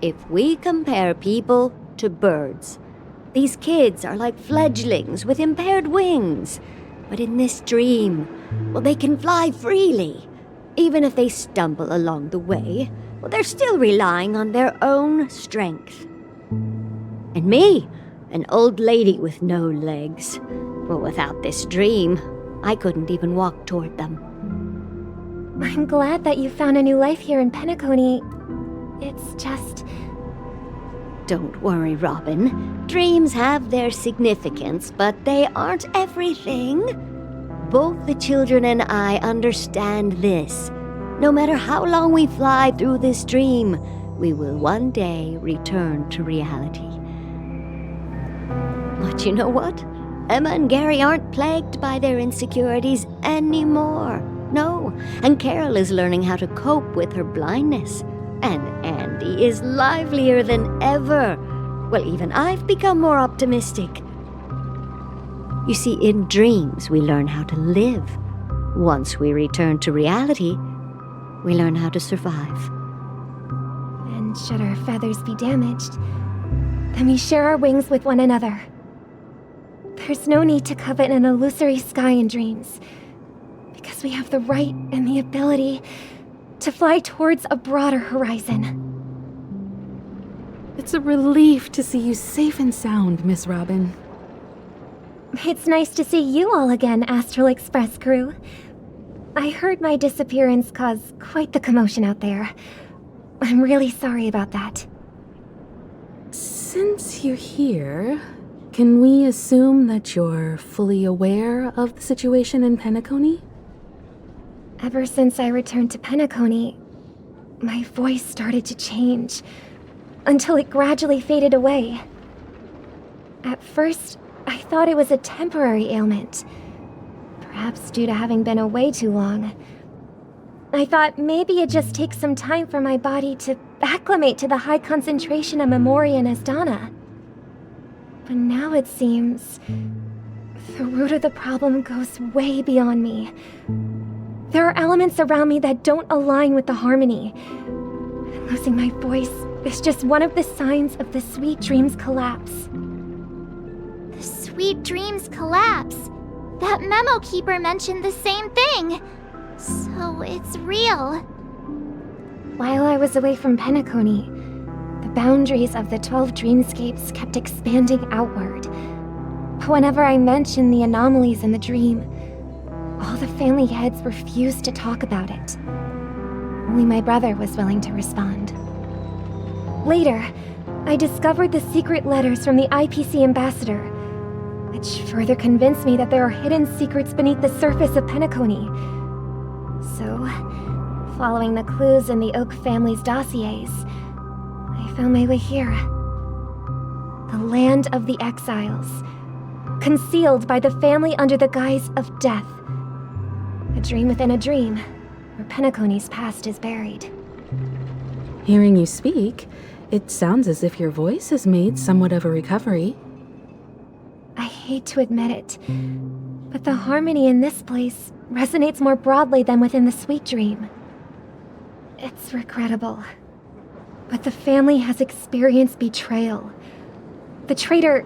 If we compare people to birds, these kids are like fledglings with impaired wings. But in this dream, well, they can fly freely. Even if they stumble along the way, well, they're still relying on their own strength. And me, an old lady with no legs. Well, without this dream, I couldn't even walk toward them. I'm glad that you found a new life here in Penacony. It's just... Don't worry, Robin. Dreams have their significance, but they aren't everything. Both the children and I understand this. No matter how long we fly through this dream, we will one day return to reality. But you know what? Emma and Gary aren't plagued by their insecurities anymore. No, and Carol is learning how to cope with her blindness. And Andy is livelier than ever. Well, even I've become more optimistic. You see, in dreams, we learn how to live. Once we return to reality, we learn how to survive. And should our feathers be damaged, then we share our wings with one another. There's no need to covet an illusory sky in dreams, because we have the right and the ability to fly towards a broader horizon. It's a relief to see you safe and sound, Miss Robin. It's nice to see you all again, Astral Express crew. I heard my disappearance caused quite the commotion out there. I'm really sorry about that. Since you're here, can we assume that you're fully aware of the situation in Penacony? Ever since I returned to Penacony, my voice started to change, until it gradually faded away. At first, I thought it was a temporary ailment, perhaps due to having been away too long. I thought maybe it just takes some time for my body to acclimate to the high concentration of Memoria and Asdana. But now it seems the root of the problem goes way beyond me. There are elements around me that don't align with the harmony. Losing my voice is just one of the signs of the Sweet Dreams collapse. The Sweet Dreams collapse? That memo keeper mentioned the same thing. So it's real. While I was away from Penacony, the boundaries of the 12 dreamscapes kept expanding outward. But whenever I mentioned the anomalies in the dream, all the family heads refused to talk about it. Only my brother was willing to respond. Later, I discovered the secret letters from the IPC ambassador, which further convinced me that there are hidden secrets beneath the surface of Penacony. So, following the clues in the Oak family's dossiers, I found my way here. The land of the exiles, concealed by the family under the guise of death. A dream within a dream, where Penacony's past is buried. Hearing you speak, it sounds as if your voice has made somewhat of a recovery. I hate to admit it, But the harmony in this place resonates more broadly than within the Sweet Dream. It's regrettable, but the family has experienced betrayal. The traitor,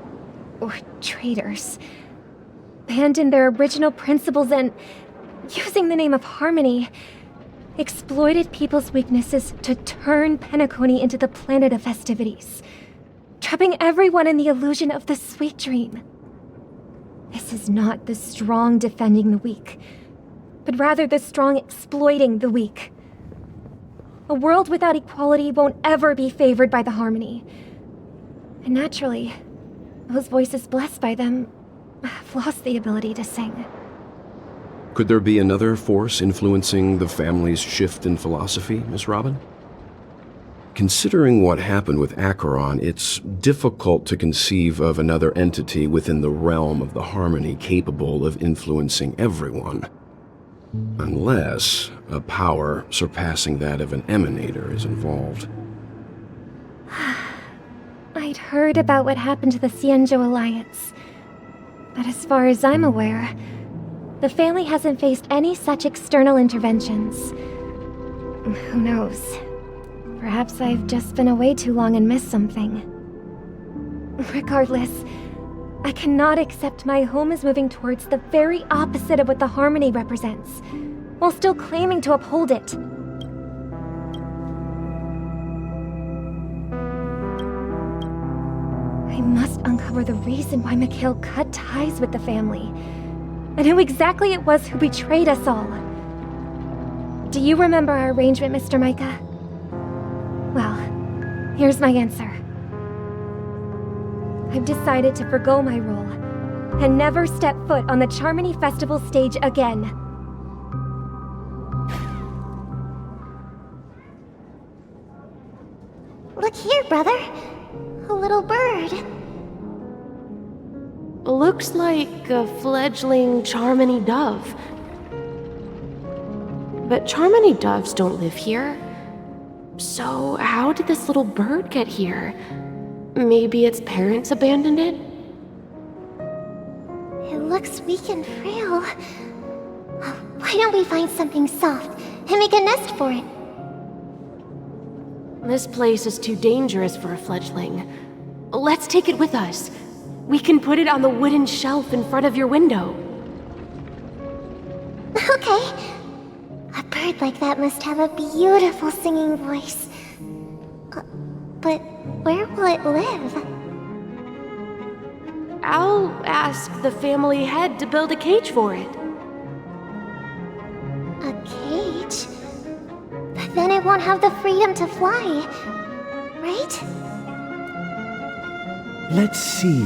or traitors, abandoned their original principles and, using the name of harmony, exploited people's weaknesses to turn Penacony into the planet of festivities, trapping everyone in the illusion of the Sweet Dream. This is not the strong defending the weak, but rather the strong exploiting the weak. A world without equality won't ever be favored by the harmony. And naturally, those voices blessed by them have lost the ability to sing. Could there be another force influencing the family's shift in philosophy, Miss Robin? Considering what happened with Acheron, it's difficult to conceive of another entity within the realm of the harmony capable of influencing everyone. Unless a power surpassing that of an emanator is involved. I'd heard about what happened to the Xianzhou Alliance. But as far as I'm aware, the family hasn't faced any such external interventions. Who knows? Perhaps I've just been away too long and missed something. Regardless, I cannot accept my home is moving towards the very opposite of what the harmony represents, while still claiming to uphold it. I must uncover the reason why Mikhail cut ties with the family, and who exactly it was who betrayed us all. Do you remember our arrangement, Mr. Micah? Well, here's my answer. I've decided to forgo my role, and never step foot on the Charmony Festival stage again. Look here, brother. A little bird. Looks like a fledgling Charmony dove. But Charmony doves don't live here. So how did this little bird get here? Maybe its parents abandoned it? It looks weak and frail. Why don't we find something soft and make a nest for it? This place is too dangerous for a fledgling. Let's take it with us. We can put it on the wooden shelf in front of your window. Okay. A bird like that must have a beautiful singing voice. But where will it live? I'll ask the family head to build a cage for it. A cage? But then it won't have the freedom to fly, right? Let's see.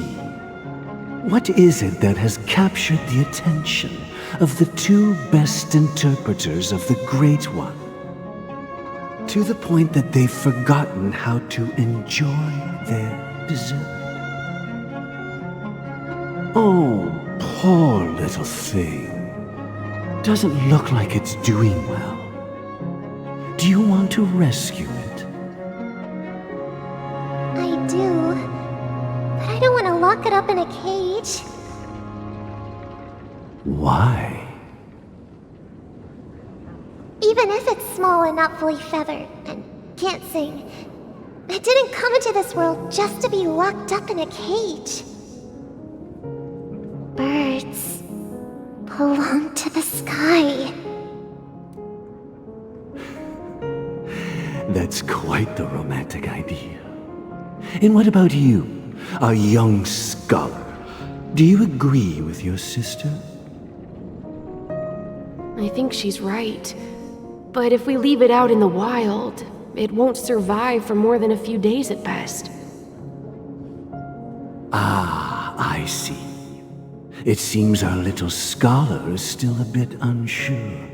What is it that has captured the attention of the two best interpreters of the Great One? To the point that they've forgotten how to enjoy their dessert. Oh, poor little thing. Doesn't look like it's doing well. Do you want to rescue it? I do. But I don't want to lock it up in a cage. Why? Even if it's small and not fully feathered, and can't sing, it didn't come into this world just to be locked up in a cage. Birds belong to the sky. That's quite the romantic idea. And what about you, a young scholar? Do you agree with your sister? I think she's right. But if we leave it out in the wild, it won't survive for more than a few days at best. Ah, I see. It seems our little scholar is still a bit unsure.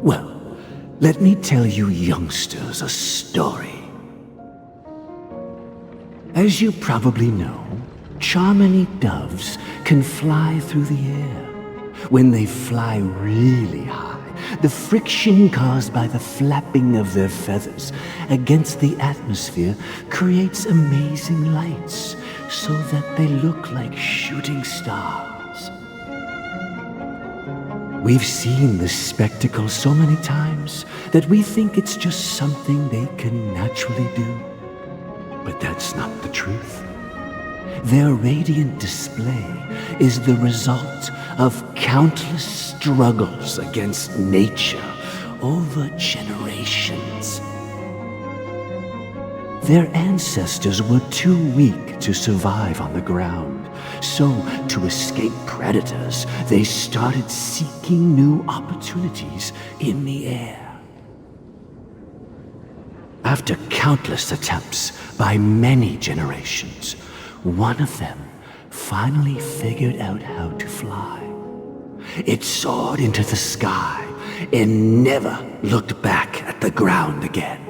Well, let me tell you youngsters a story. As you probably know, Charmony doves can fly through the air. When they fly really high, the friction caused by the flapping of their feathers against the atmosphere creates amazing lights, so that they look like shooting stars. We've seen this spectacle so many times that we think it's just something they can naturally do. But that's not the truth. Their radiant display is the result of countless struggles against nature over generations. Their ancestors were too weak to survive on the ground, so to escape predators, they started seeking new opportunities in the air. After countless attempts by many generations, one of them finally figured out how to fly. It soared into the sky and never looked back at the ground again.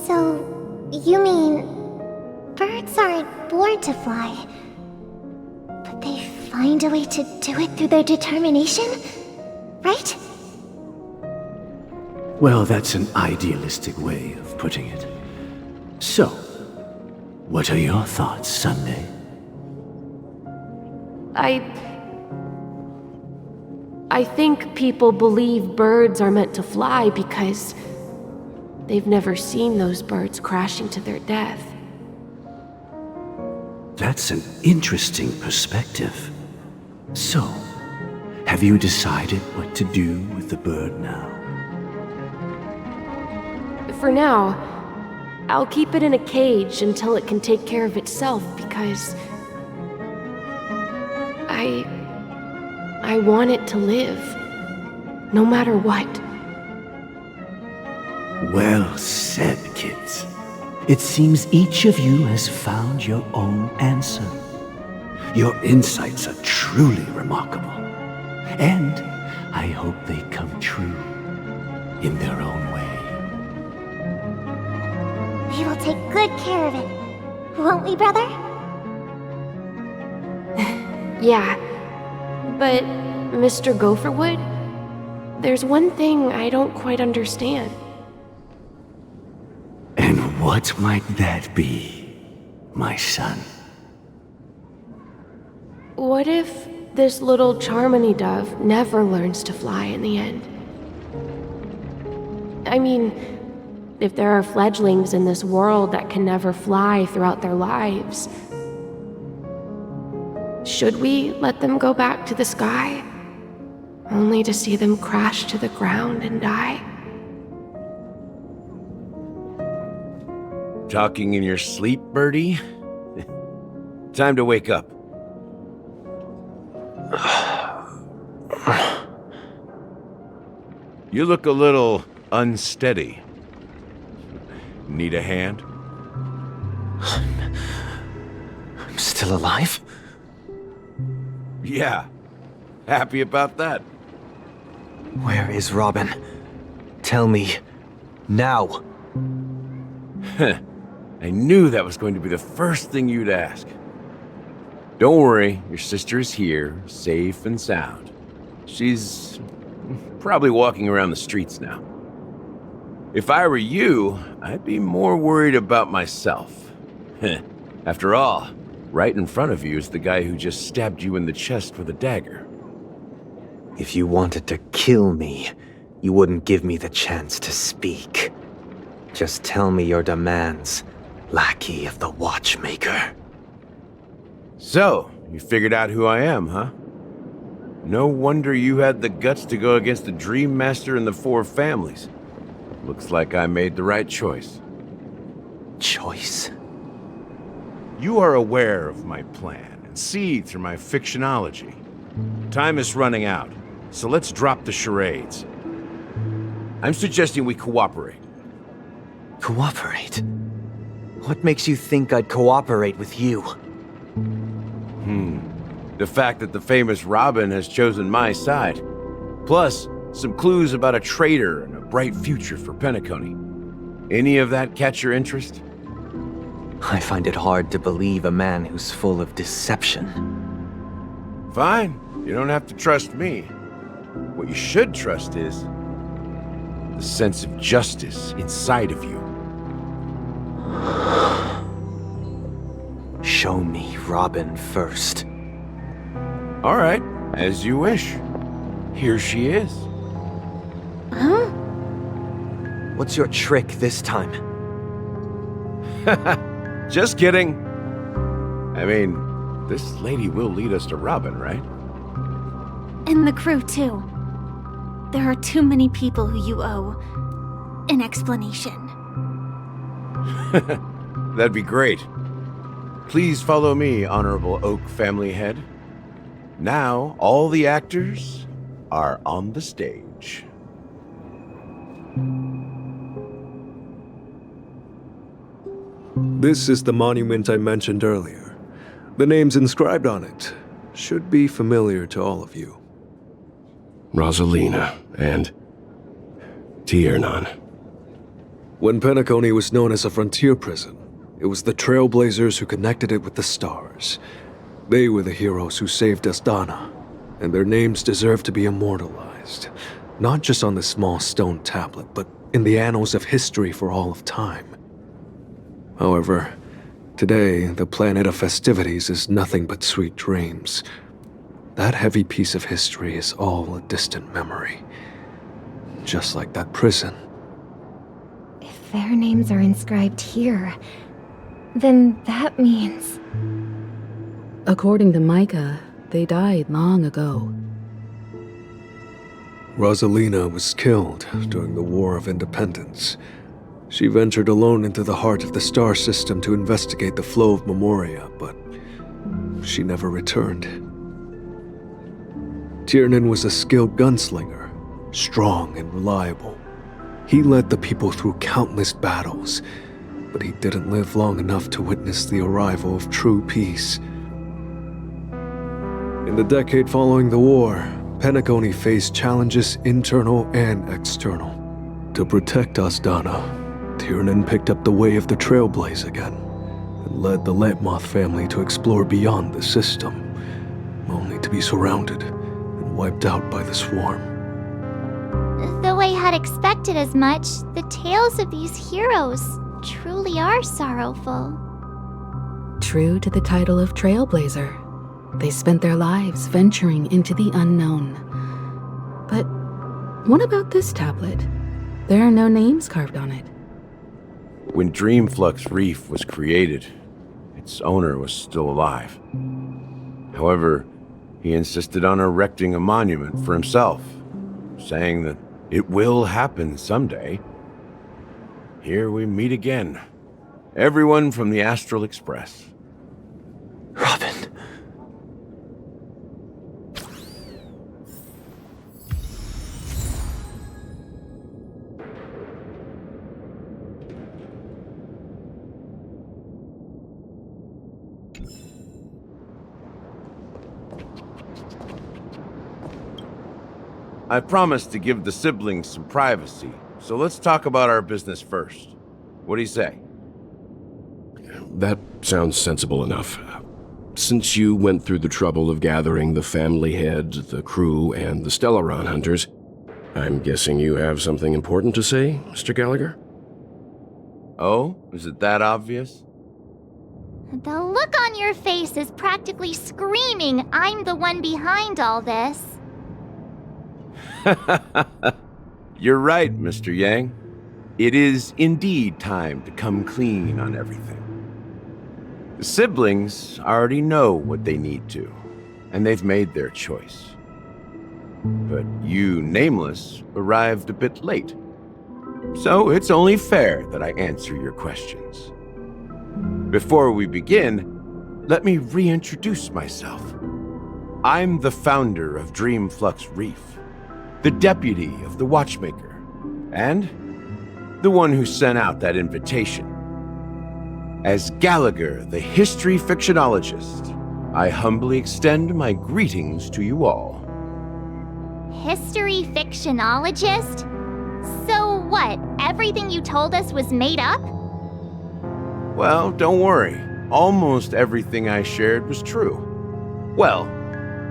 So, you mean birds aren't born to fly, but they find a way to do it through their determination, right? Well, that's an idealistic way of putting it. So, what are your thoughts, Sunday? I think people believe birds are meant to fly because they've never seen those birds crashing to their death. That's an interesting perspective. So, have you decided what to do with the bird now? For now, I'll keep it in a cage until it can take care of itself because I want it to live, no matter what. Well said, kids. It seems each of you has found your own answer. Your insights are truly remarkable. And I hope they come true in their own way. We will take good care of it, won't we, brother? Yeah, but Mr. Gopherwood, there's one thing I don't quite understand. And what might that be, my son? What if this little Charmony dove never learns to fly in the end? I mean, if there are fledglings in this world that can never fly throughout their lives, should we let them go back to the sky, only to see them crash to the ground and die? Talking in your sleep, Birdie? Time to wake up. You look a little unsteady. Need a hand? I'm still alive? Yeah. Happy about that. Where is Robin? Tell me. Now. I knew that was going to be the first thing you'd ask. Don't worry, your sister is here, safe and sound. She's probably walking around the streets now. If I were you, I'd be more worried about myself. After all, right in front of you is the guy who just stabbed you in the chest with a dagger. If you wanted to kill me, you wouldn't give me the chance to speak. Just tell me your demands, lackey of the Watchmaker. So, you figured out who I am, huh? No wonder you had the guts to go against the Dream Master and the Four Families. Looks like I made the right choice. Choice? You are aware of my plan and see through my fictionology. Time is running out, so let's drop the charades. I'm suggesting we cooperate. Cooperate? What makes you think I'd cooperate with you? The fact that the famous Robin has chosen my side. Plus, some clues about a traitor and a bright future for Penacony. Any of that catch your interest? I find it hard to believe a man who's full of deception. Fine. You don't have to trust me. What you should trust is the sense of justice inside of you. Show me Robin first. All right. As you wish. Here she is. Huh? What's your trick this time? Just kidding. I mean, this lady will lead us to Robin, right? And the crew, too. There are too many people who you owe an explanation. That'd be great. Please follow me, Honorable Oak family head. Now, all the actors are on the stage. This is the monument I mentioned earlier. The names inscribed on it should be familiar to all of you. Rosalina and Tiernan. When Penacony was known as a frontier prison, it was the Trailblazers who connected it with the stars. They were the heroes who saved Astana, and their names deserve to be immortalized, not just on this small stone tablet, but in the annals of history for all of time. However, today, the planet of festivities is nothing but sweet dreams. That heavy piece of history is all a distant memory. Just like that prison. If their names are inscribed here, then that means... According to Micah, they died long ago. Rosalina was killed during the War of Independence. She ventured alone into the heart of the star system to investigate the flow of Memoria, but she never returned. Tiernan was a skilled gunslinger, strong and reliable. He led the people through countless battles, but he didn't live long enough to witness the arrival of true peace. In the decade following the war, Penacony faced challenges internal and external. To protect Astana, Tiernan picked up the way of the Trailblaze again, and led the Letmoth family to explore beyond the system, only to be surrounded and wiped out by the swarm. Though I had expected as much, the tales of these heroes truly are sorrowful. True to the title of Trailblazer, they spent their lives venturing into the unknown. But what about this tablet? There are no names carved on it. When Dreamflux Reef was created, its owner was still alive. However, he insisted on erecting a monument for himself, saying that it will happen someday. Here we meet again. Everyone from the Astral Express. Robin. I promised to give the siblings some privacy, so let's talk about our business first. What do you say? That sounds sensible enough. Since you went through the trouble of gathering the family head, the crew, and the Stellaron hunters, I'm guessing you have something important to say, Mr. Gallagher? Oh? Is it that obvious? The look on your face is practically screaming, I'm the one behind all this. You're right, Mr. Yang. It is indeed time to come clean on everything. The siblings already know what they need to, and they've made their choice. But you, Nameless, arrived a bit late. So it's only fair that I answer your questions. Before we begin, let me reintroduce myself. I'm the founder of Dreamflux Reef, the deputy of the Watchmaker, and the one who sent out that invitation. As Gallagher, the history fictionologist, I humbly extend my greetings to you all. History fictionologist? So what, everything you told us was made up? Well, don't worry. Almost everything I shared was true. Well,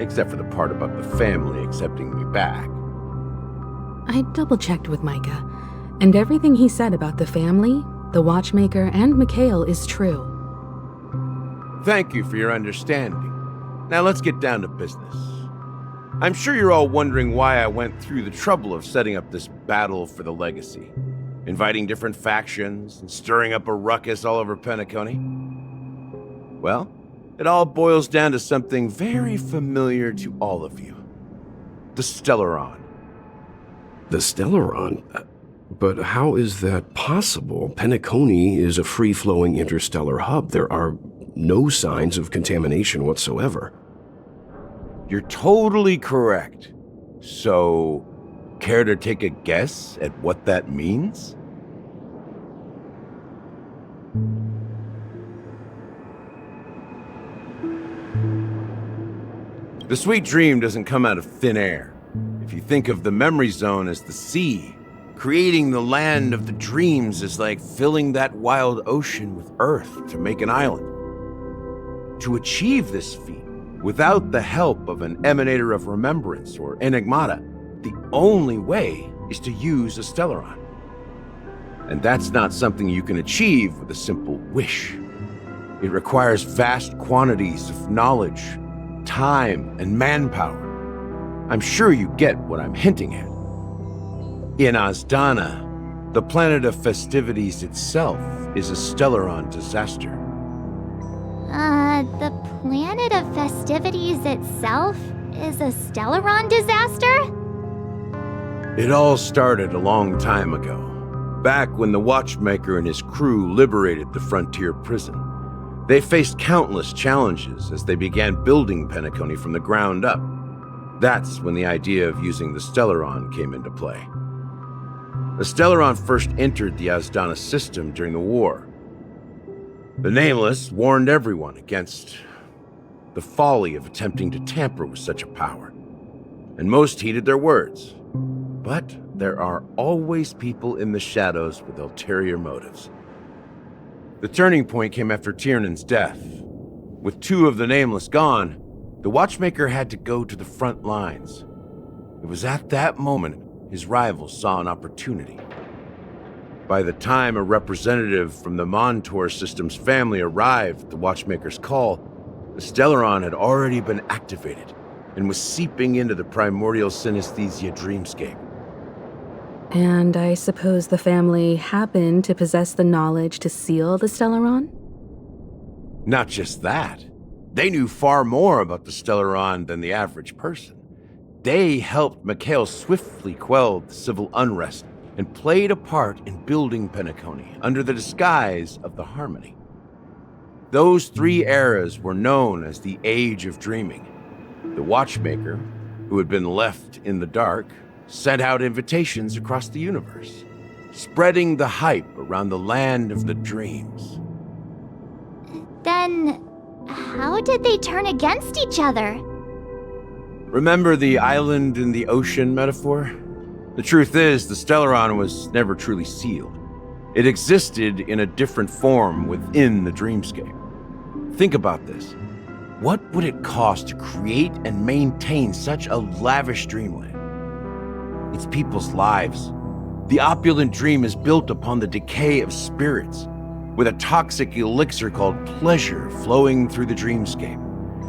except for the part about the family accepting me back. I double-checked with Micah, and everything he said about the family, the Watchmaker, and Mikhail is true. Thank you for your understanding. Now let's get down to business. I'm sure you're all wondering why I went through the trouble of setting up this battle for the legacy, inviting different factions and stirring up a ruckus all over Penacony. Well, it all boils down to something very familiar to all of you. The Stellaron. The Stellaron? But how is that possible? Penacony is a free-flowing interstellar hub. There are no signs of contamination whatsoever. You're totally correct. So, care to take a guess at what that means? The sweet dream doesn't come out of thin air. If you think of the memory zone as the sea, creating the land of the dreams is like filling that wild ocean with earth to make an island. To achieve this feat, without the help of an emanator of remembrance or enigmata, the only way is to use a Stellaron. And that's not something you can achieve with a simple wish. It requires vast quantities of knowledge, time, and manpower. I'm sure you get what I'm hinting at. In Azdana, the planet of festivities itself is a Stellaron disaster. The planet of festivities itself is a Stellaron disaster? It all started a long time ago, back when the Watchmaker and his crew liberated the frontier prison. They faced countless challenges as they began building Penacony from the ground up. That's when the idea of using the Stellaron came into play. The Stellaron first entered the Azdana system during the war. The Nameless warned everyone against the folly of attempting to tamper with such a power, and most heeded their words. But there are always people in the shadows with ulterior motives. The turning point came after Tiernan's death. With two of the Nameless gone, the Watchmaker had to go to the front lines. It was at that moment his rivals saw an opportunity. By the time a representative from the Montour Systems family arrived at the Watchmaker's call, the Stellaron had already been activated and was seeping into the primordial synesthesia dreamscape. And I suppose the family happened to possess the knowledge to seal the Stellaron? Not just that. They knew far more about the Stellaron than the average person. They helped Mikhail swiftly quell the civil unrest and played a part in building Penacony under the disguise of the Harmony. Those three eras were known as the Age of Dreaming. The Watchmaker, who had been left in the dark, sent out invitations across the universe, spreading the hype around the land of the dreams. Then, how did they turn against each other? Remember the island in the ocean metaphor? The truth is, the Stellaron was never truly sealed. It existed in a different form within the dreamscape. Think about this. What would it cost to create and maintain such a lavish dreamland? It's people's lives. The opulent dream is built upon the decay of spirits, with a toxic elixir called pleasure flowing through the dreamscape.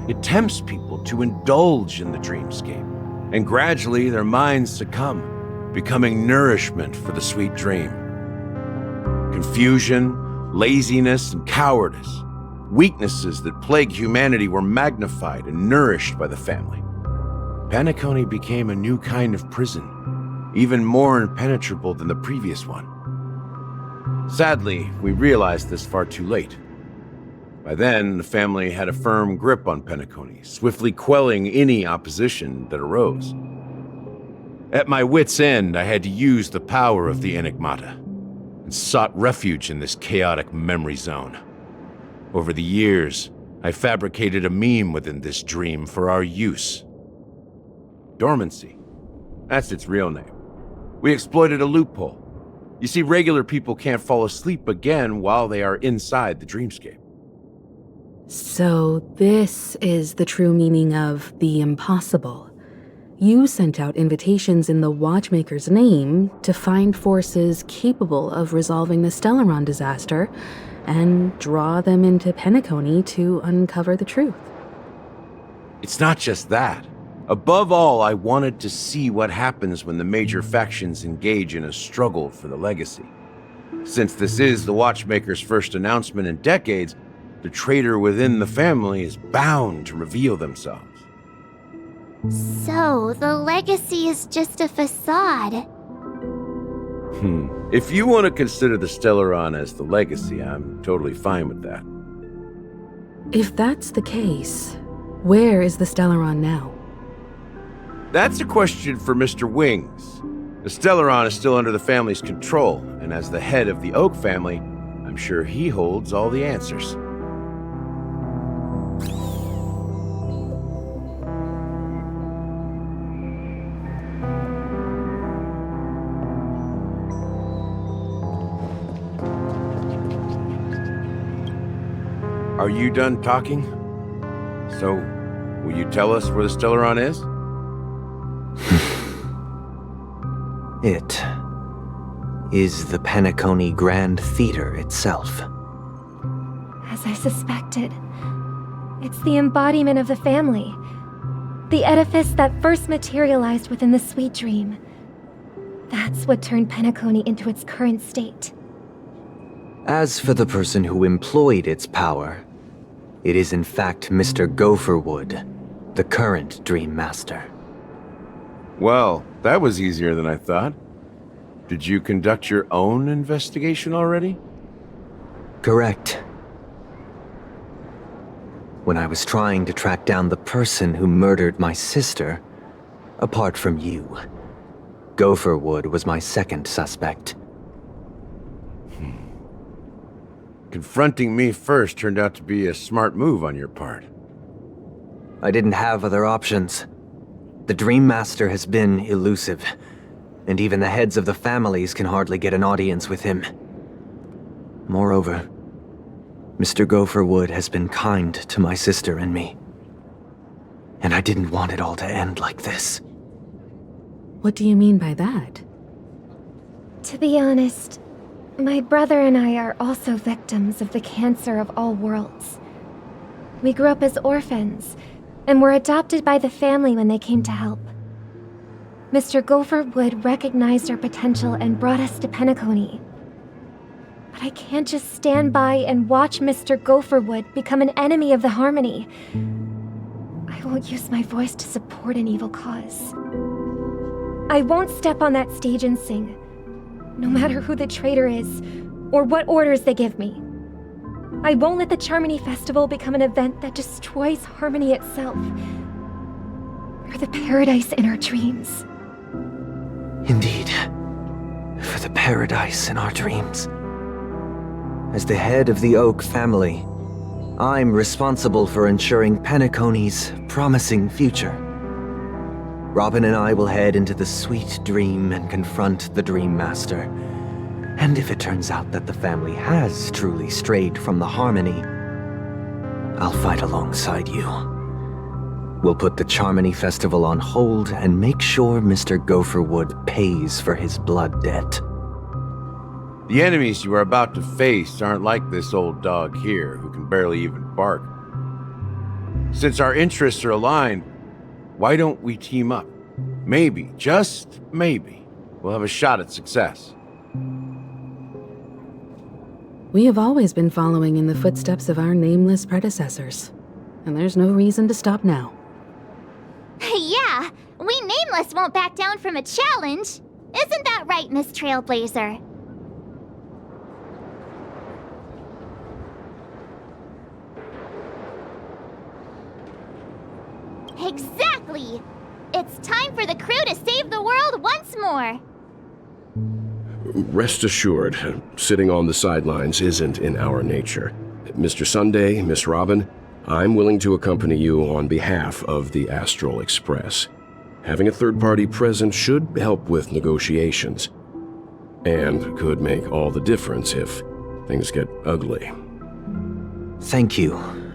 It tempts people to indulge in the dreamscape, and gradually their minds succumb, becoming nourishment for the sweet dream. Confusion, laziness, and cowardice, weaknesses that plague humanity, were magnified and nourished by the family. Penacony became a new kind of prison, even more impenetrable than the previous one. Sadly, we realized this far too late. By then, the family had a firm grip on Penacony, swiftly quelling any opposition that arose. At my wit's end, I had to use the power of the Enigmata, and sought refuge in this chaotic memory zone. Over the years, I fabricated a meme within this dream for our use. Dormancy. That's its real name. We exploited a loophole. You see, regular people can't fall asleep again while they are inside the dreamscape. So this is the true meaning of the impossible. You sent out invitations in the Watchmaker's name to find forces capable of resolving the Stellaron disaster and draw them into Penacony to uncover the truth. It's not just that. Above all, I wanted to see what happens when the major factions engage in a struggle for the legacy. Since this is the Watchmaker's first announcement in decades, the traitor within the family is bound to reveal themselves. So, the legacy is just a facade. If you want to consider the Stellaron as the legacy, I'm totally fine with that. If that's the case, where is the Stellaron now? That's a question for Mr. Wings. The Stellaron is still under the family's control, and as the head of the Oak family, I'm sure he holds all the answers. Are you done talking? So, will you tell us where the Stellaron is? It is the Penacony Grand Theater itself. As I suspected, it's the embodiment of the family. The edifice that first materialized within the Sweet Dream. That's what turned Penacony into its current state. As for the person who employed its power, it is in fact Mr. Gopherwood, the current Dream Master. Well, that was easier than I thought. Did you conduct your own investigation already? Correct. When I was trying to track down the person who murdered my sister, apart from you, Gopherwood was my second suspect. Confronting me first turned out to be a smart move on your part. I didn't have other options. The Dream Master has been elusive, and even the heads of the families can hardly get an audience with him. Moreover, Mr. Gopherwood has been kind to my sister and me. And I didn't want it all to end like this. What do you mean by that? To be honest, my brother and I are also victims of the cancer of all worlds. We grew up as orphans, and were adopted by the family when they came to help. Mr. Gopherwood recognized our potential and brought us to Penacony. But I can't just stand by and watch Mr. Gopherwood become an enemy of the Harmony. I won't use my voice to support an evil cause. I won't step on that stage and sing, no matter who the traitor is, or what orders they give me. I won't let the Charmony Festival become an event that destroys Harmony itself, or the paradise in our dreams. Indeed, for the paradise in our dreams. As the head of the Oak family, I'm responsible for ensuring Penacony's promising future. Robin and I will head into the Sweet Dream and confront the Dream Master. And if it turns out that the family has truly strayed from the Harmony, I'll fight alongside you. We'll put the Charmony Festival on hold and make sure Mr. Gopherwood pays for his blood debt. The enemies you are about to face aren't like this old dog here, who can barely even bark. Since our interests are aligned, why don't we team up? Maybe, just maybe, we'll have a shot at success. We have always been following in the footsteps of our nameless predecessors, and there's no reason to stop now. Yeah, we Nameless won't back down from a challenge. Isn't that right, Miss Trailblazer? Exactly! It's time for the crew to save the world once more! Rest assured, sitting on the sidelines isn't in our nature. Mr. Sunday, Miss Robin, I'm willing to accompany you on behalf of the Astral Express. Having a third party present should help with negotiations, and could make all the difference if things get ugly. Thank you,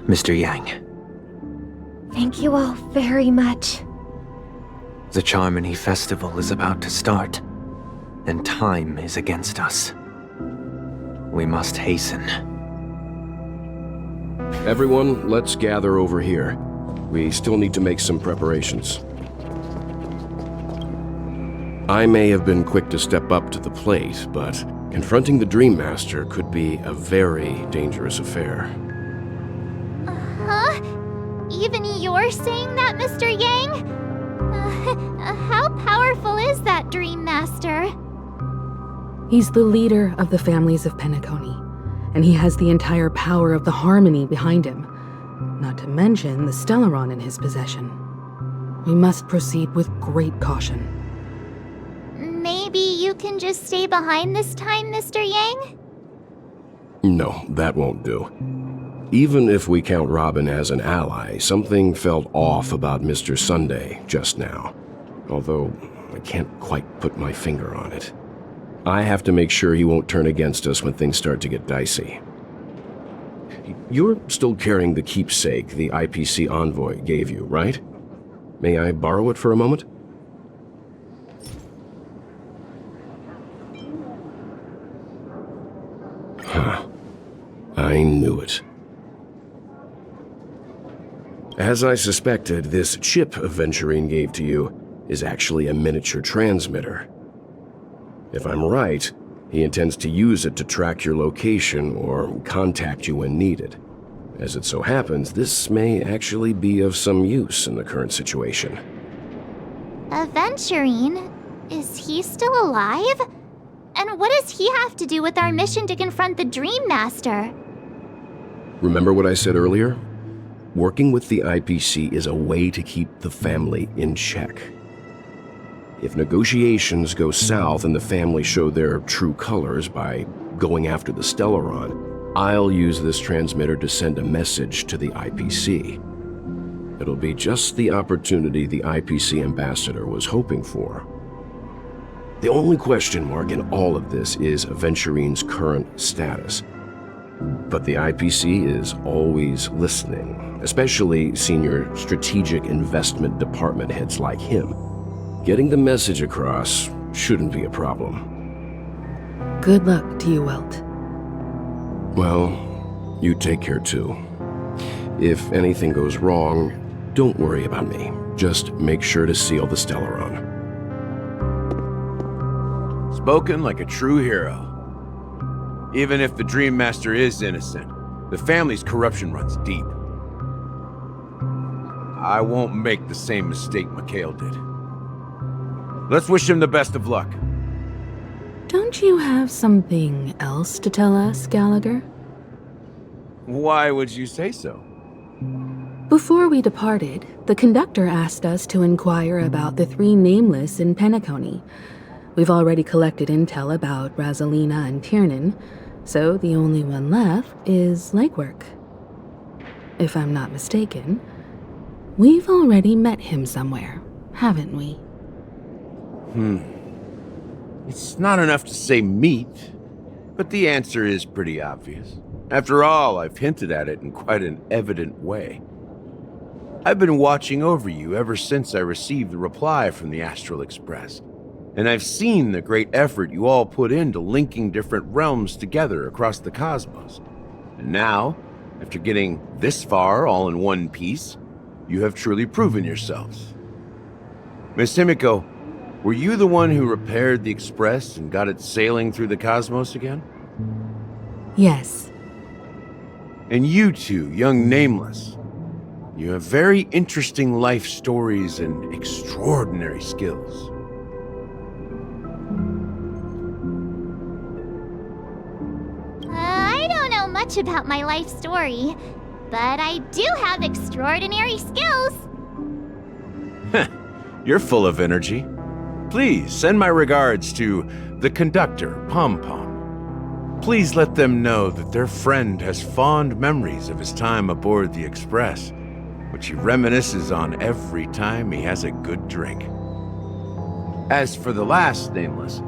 Mr. Yang. Thank you all very much. The Charmony Festival is about to start, and time is against us. We must hasten. Everyone, let's gather over here. We still need to make some preparations. I may have been quick to step up to the plate, but confronting the Dream Master could be a very dangerous affair. Huh? Even you're saying that, Mr. Yang? How powerful is that Dream Master? He's the leader of the families of Penacony, and he has the entire power of the Harmony behind him, not to mention the Stellaron in his possession. We must proceed with great caution. Maybe you can just stay behind this time, Mr. Yang? No, that won't do. Even if we count Robin as an ally, something felt off about Mr. Sunday just now. Although, I can't quite put my finger on it. I have to make sure he won't turn against us when things start to get dicey. You're still carrying the keepsake the IPC envoy gave you, right? May I borrow it for a moment? Huh. I knew it. As I suspected, this chip Aventurine gave to you is actually a miniature transmitter. If I'm right, he intends to use it to track your location or contact you when needed. As it so happens, this may actually be of some use in the current situation. Aventurine? Is he still alive? And what does he have to do with our mission to confront the Dream Master? Remember what I said earlier? Working with the IPC is a way to keep the family in check. If negotiations go south and the family show their true colors by going after the Stellaron, I'll use this transmitter to send a message to the IPC. It'll be just the opportunity the IPC ambassador was hoping for. The only question mark in all of this is Aventurine's current status. But the IPC is always listening, especially senior strategic investment department heads like him. Getting the message across shouldn't be a problem. Good luck to you, Welt. Well, you take care too. If anything goes wrong, don't worry about me. Just make sure to seal the Stellaron. Spoken like a true hero. Even if the Dream Master is innocent, the family's corruption runs deep. I won't make the same mistake Mikhail did. Let's wish him the best of luck. Don't you have something else to tell us, Gallagher? Why would you say so? Before we departed, the conductor asked us to inquire about the 3 nameless in Penacony. We've already collected intel about Rosalina and Tiernan, so the only one left is Legwork. If I'm not mistaken, we've already met him somewhere, haven't we? It's not enough to say meet, but the answer is pretty obvious. After all, I've hinted at it in quite an evident way. I've been watching over you ever since I received the reply from the Astral Express, and I've seen the great effort you all put into linking different realms together across the cosmos. And now, after getting this far all in one piece, you have truly proven yourselves. Miss Himiko, were you the one who repaired the Express and got it sailing through the cosmos again? Yes. And you two, young Nameless, you have very interesting life stories and extraordinary skills. I don't know much about my life story, but I do have extraordinary skills. You're full of energy. Please send my regards to the conductor, Pom Pom. Please let them know that their friend has fond memories of his time aboard the Express, which he reminisces on every time he has a good drink. As for the last Nameless,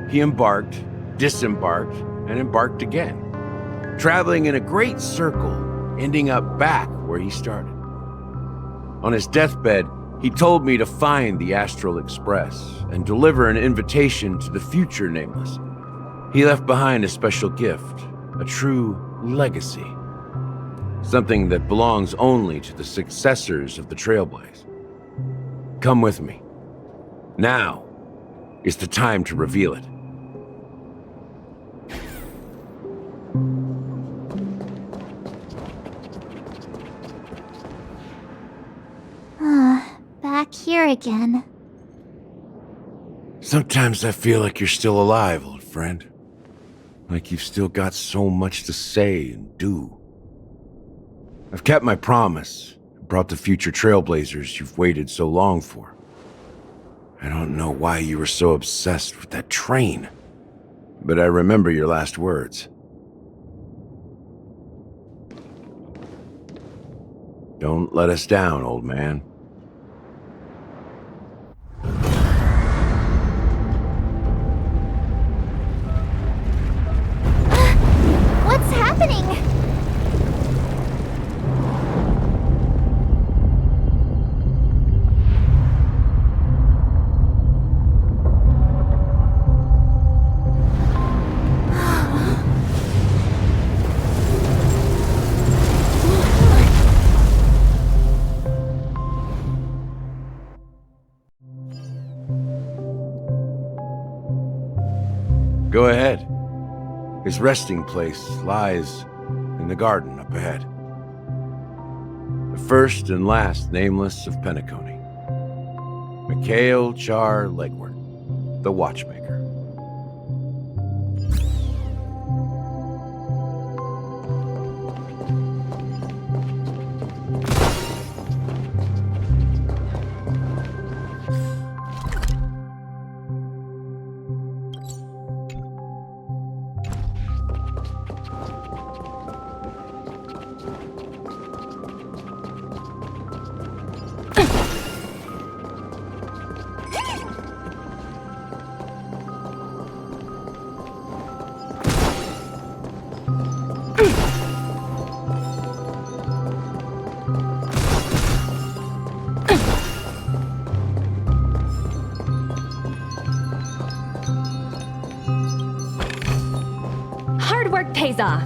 he embarked, disembarked, and embarked again, traveling in a great circle, ending up back where he started. On his deathbed, he told me to find the Astral Express and deliver an invitation to the future Nameless. He left behind a special gift, a true legacy. Something that belongs only to the successors of the Trailblaze. Come with me. Now is the time to reveal it. Back here again. Sometimes I feel like you're still alive, old friend. Like you've still got so much to say and do. I've kept my promise and brought the future Trailblazers you've waited so long for. I don't know why you were so obsessed with that train, but I remember your last words. Don't let us down, old man. What's happening? Go ahead. His resting place lies in the garden up ahead. The first and last nameless of Penacony. Mikhail Char Legward, the Watchmaker. Hard work pays off.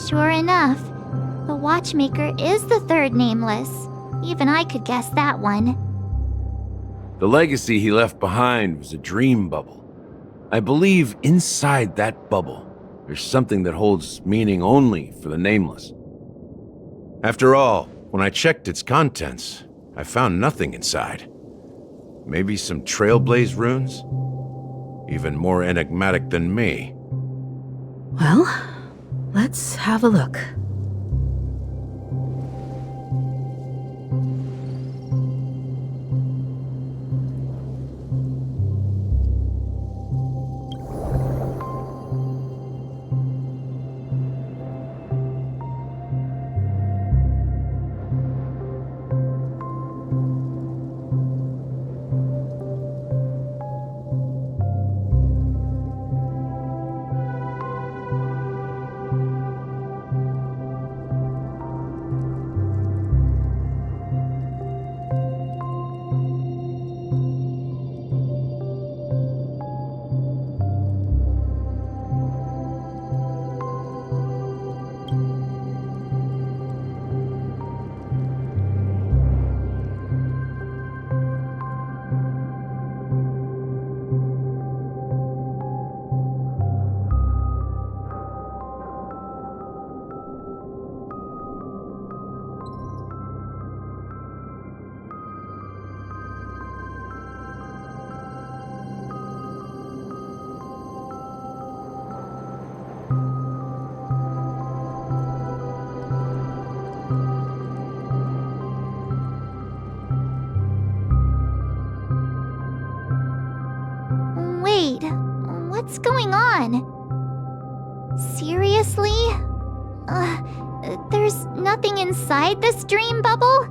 Sure enough, the Watchmaker is the third nameless. Even I could guess that one. The legacy he left behind was a dream bubble. I believe inside that bubble, there's something that holds meaning only for the nameless. After all, when I checked its contents, I found nothing inside. Maybe some Trailblaze runes? Even more enigmatic than me. Well, let's have a look. Wait, what's going on? Seriously? There's nothing inside this dream bubble?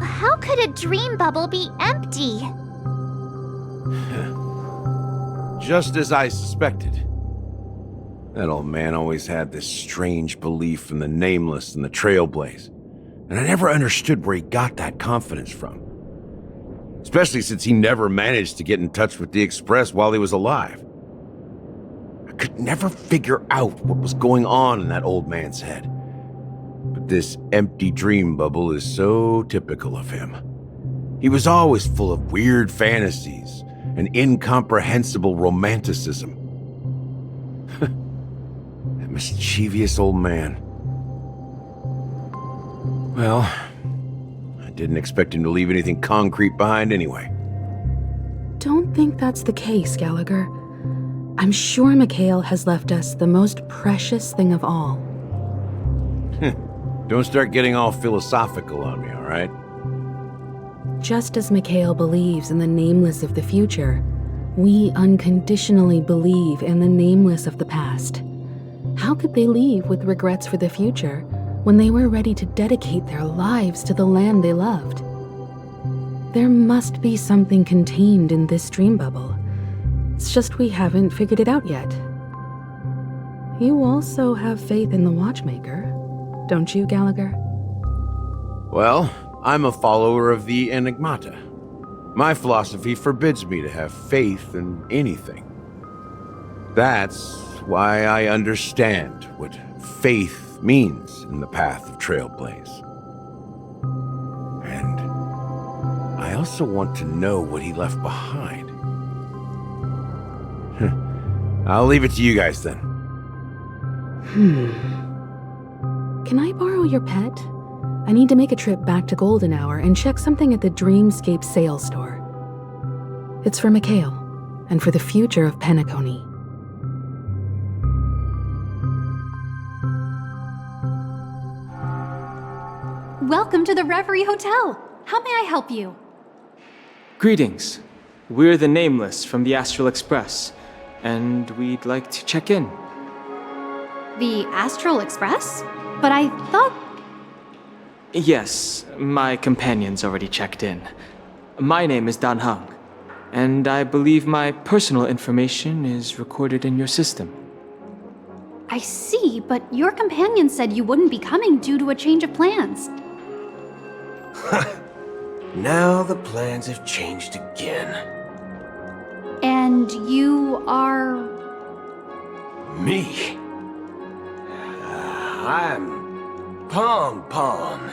How could a dream bubble be empty? Just as I suspected. That old man always had this strange belief in the nameless and the Trailblaze, and I never understood where he got that confidence from. Especially since he never managed to get in touch with the Express while he was alive. I could never figure out what was going on in that old man's head. But this empty dream bubble is so typical of him. He was always full of weird fantasies and incomprehensible romanticism. That mischievous old man. Well, I didn't expect him to leave anything concrete behind anyway. Don't think that's the case, Gallagher. I'm sure Mikhail has left us the most precious thing of all. Don't start getting all philosophical on me, all right? Just as Mikhail believes in the nameless of the future, we unconditionally believe in the nameless of the past. How could they leave with regrets for the future when they were ready to dedicate their lives to the land they loved? There must be something contained in this dream bubble. It's just we haven't figured it out yet. You also have faith in the Watchmaker, don't you, Gallagher? Well, I'm a follower of the Enigmata. My philosophy forbids me to have faith in anything. That's why I understand what faith means in the path of Trailblaze. And I also want to know what he left behind. I'll leave it to you guys then. Can I borrow your pet? I need to make a trip back to Golden Hour and check something at the Dreamscape sales store. It's for Mikhail, and for the future of Penacony. Welcome to the Reverie Hotel. How may I help you? Greetings. We're the Nameless from the Astral Express, and we'd like to check in. The Astral Express? But I thought... Yes, my companion's already checked in. My name is Dan Hang, and I believe my personal information is recorded in your system. I see, but your companion said you wouldn't be coming due to a change of plans. Now the plans have changed again. And you are... Me? I'm Pom Pom,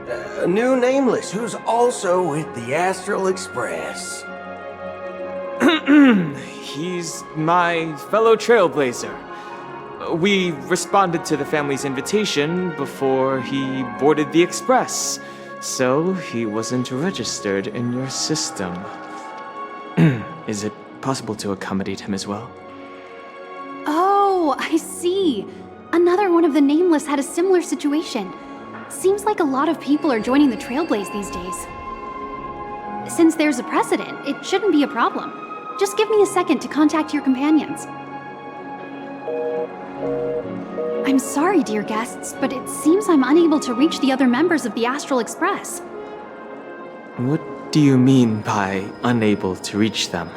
a new Nameless who's also with the Astral Express. He's my fellow Trailblazer. We responded to the family's invitation before he boarded the express, so he wasn't registered in your system. Is it possible to accommodate him as well? Oh, I see. Another one of the Nameless had a similar situation. Seems like a lot of people are joining the Trailblaze these days. Since there's a precedent, it shouldn't be a problem. Just give me a second to contact your companions. I'm sorry, dear guests, but it seems I'm unable to reach the other members of the Astral Express. What do you mean by unable to reach them?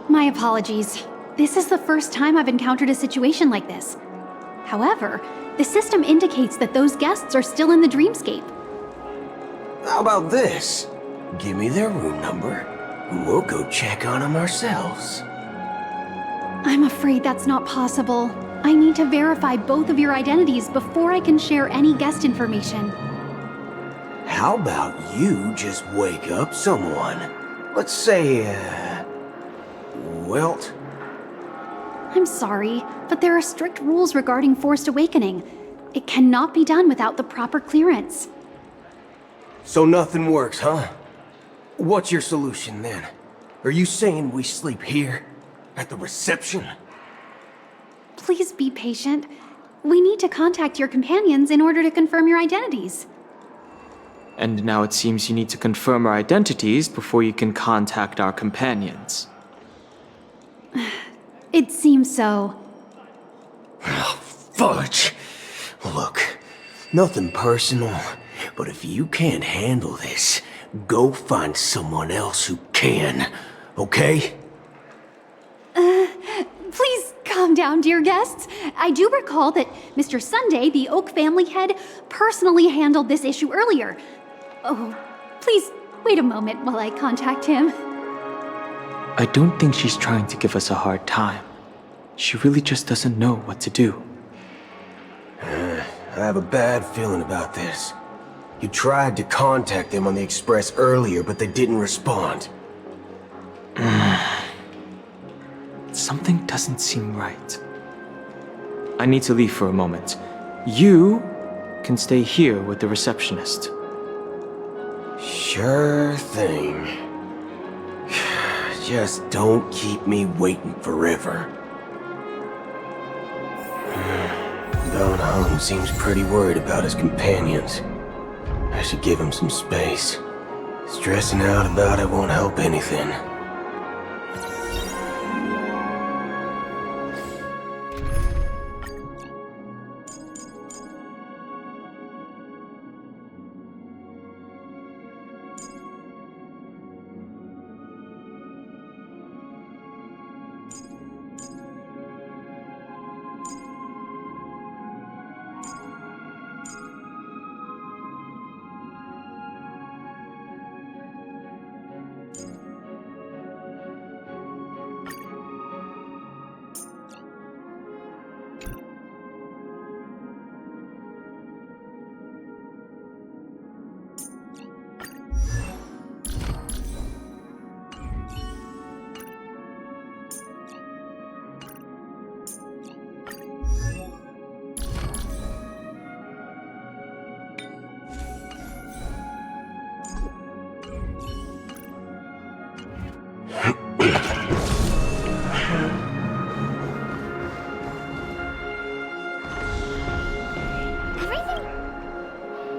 My apologies. This is the first time I've encountered a situation like this. However, the system indicates that those guests are still in the dreamscape. How about this? Give me their room number, and we'll go check on them ourselves. I'm afraid that's not possible. I need to verify both of your identities before I can share any guest information. How about you just wake up someone? Let's say, Welt? I'm sorry, but there are strict rules regarding forced awakening. It cannot be done without the proper clearance. So nothing works, huh? What's your solution then? Are you saying we sleep here? At the reception? Please be patient. We need to contact your companions in order to confirm your identities. And now it seems you need to confirm our identities before you can contact our companions. It seems so. Fudge! Look, nothing personal, but if you can't handle this, go find someone else who can, okay? Please calm down, dear guests. I do recall that Mr. Sunday, the Oak family head, personally handled this issue earlier. Oh, please wait a moment while I contact him. I don't think she's trying to give us a hard time. She really just doesn't know what to do. I have a bad feeling about this. You tried to contact them on the express earlier, but they didn't respond. Something doesn't seem right. I need to leave for a moment. You can stay here with the receptionist. Sure thing. Just don't keep me waiting forever. Don Hung seems pretty worried about his companions. I should give him some space. Stressing out about it won't help anything.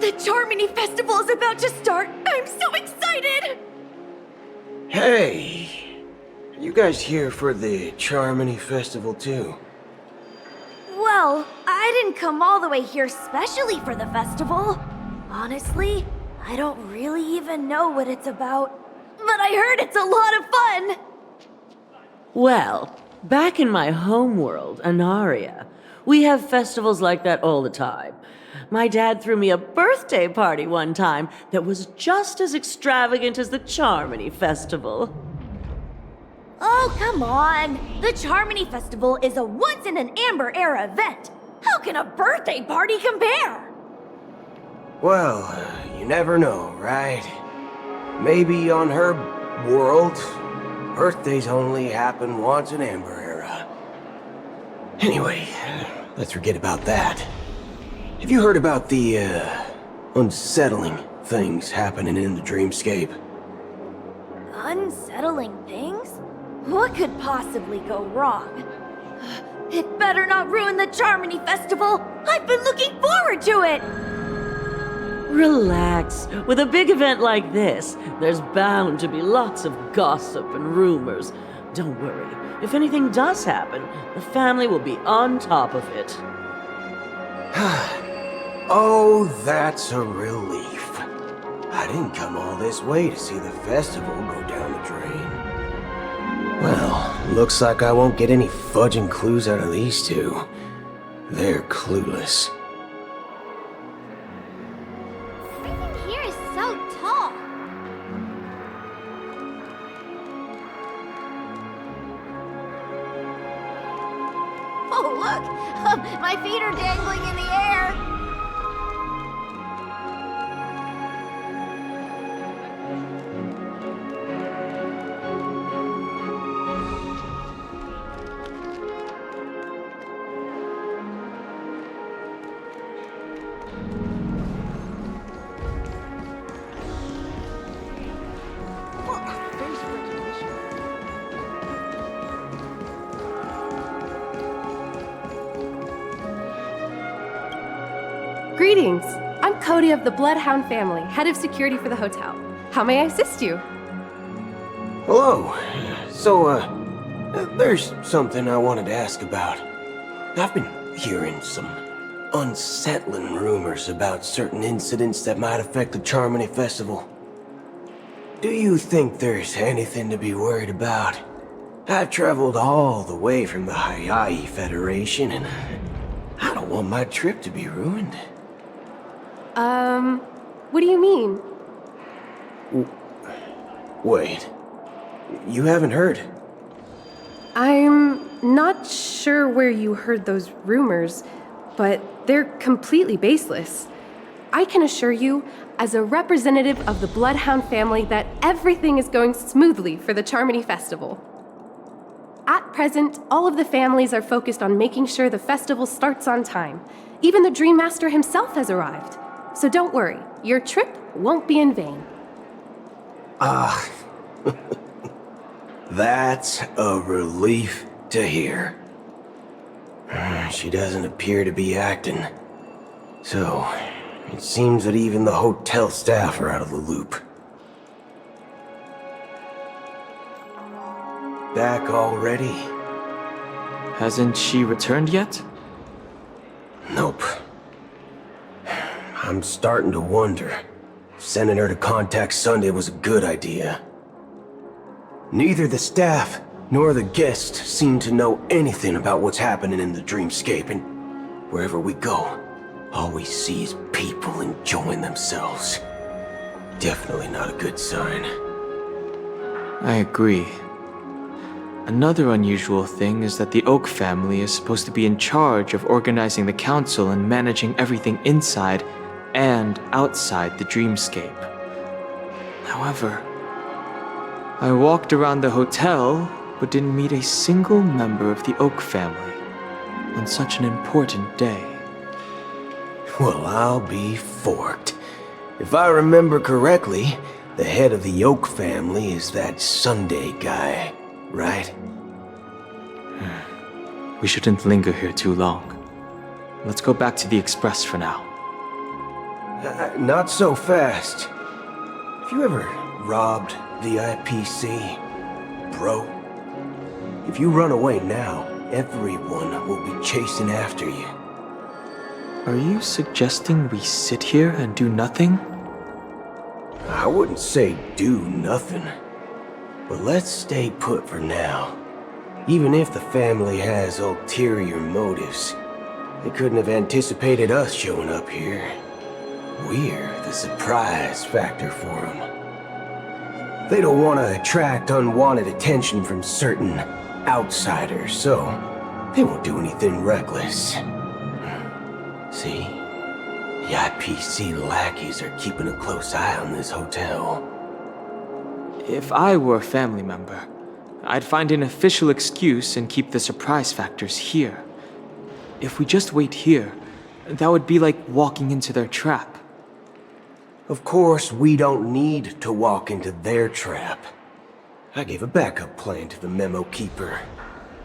The Charmony Festival is about to start! I'm so excited! Hey! Are you guys here for the Charmony Festival too? Well, I didn't come all the way here specially for the festival. Honestly, I don't really even know what it's about. But I heard it's a lot of fun! Well, back in my home world, Anaria, we have festivals like that all the time. My dad threw me a birthday party one time that was just as extravagant as the Charmony Festival. Oh, come on! The Charmony Festival is a once-in-an-Amber-era event! How can a birthday party compare? Well, you never know, right? Maybe on her world, birthdays only happen once in Amber Era. Anyway, let's forget about that. Have you heard about the, unsettling things happening in the dreamscape? Unsettling things? What could possibly go wrong? It better not ruin the Charmony Festival! I've been looking forward to it! Relax. With a big event like this, there's bound to be lots of gossip and rumors. Don't worry. If anything does happen, the family will be on top of it. Oh, that's a relief. I didn't come all this way to see the festival go down the drain. Well, looks like I won't get any fudging clues out of these two. They're clueless. Everything here is so tall. Oh, look! My feet are dangling in the air! Greetings! I'm Cody of the Bloodhound family, head of security for the hotel. How may I assist you? Hello. So, there's something I wanted to ask about. I've been hearing some unsettling rumors about certain incidents that might affect the Charmony Festival. Do you think there's anything to be worried about? I've traveled all the way from the HoYoverse Federation, and I don't want my trip to be ruined. What do you mean? Wait. You haven't heard? I'm not sure where you heard those rumors, but they're completely baseless. I can assure you, as a representative of the Bloodhound family, that everything is going smoothly for the Charmony Festival. At present, all of the families are focused on making sure the festival starts on time. Even the Dream Master himself has arrived. So don't worry, your trip won't be in vain. That's a relief to hear. She doesn't appear to be acting. So, it seems that even the hotel staff are out of the loop. Back already? Hasn't she returned yet? Nope. I'm starting to wonder if sending her to contact Sunday was a good idea. Neither the staff nor the guests seem to know anything about what's happening in the dreamscape, and wherever we go, all we see is people enjoying themselves. Definitely not a good sign. I agree. Another unusual thing is that the Oak family is supposed to be in charge of organizing the council and managing everything inside and outside the dreamscape. However, I walked around the hotel but didn't meet a single member of the Oak family on such an important day. Well, I'll be forked. If I remember correctly, the head of the Oak family is that Sunday guy, right? We shouldn't linger here too long. Let's go back to the Express for now. Not so fast. Have you ever robbed the IPC, bro? If you run away now, everyone will be chasing after you. Are you suggesting we sit here and do nothing? I wouldn't say do nothing, but let's stay put for now. Even if the family has ulterior motives, they couldn't have anticipated us showing up here. We're the surprise factor for them. They don't want to attract unwanted attention from certain outsiders, so they won't do anything reckless. See? The IPC lackeys are keeping a close eye on this hotel. If I were a family member, I'd find an official excuse and keep the surprise factors here. if we just wait here, that would be like walking into their trap. Of course, we don't need to walk into their trap. I gave a backup plan to the memo keeper.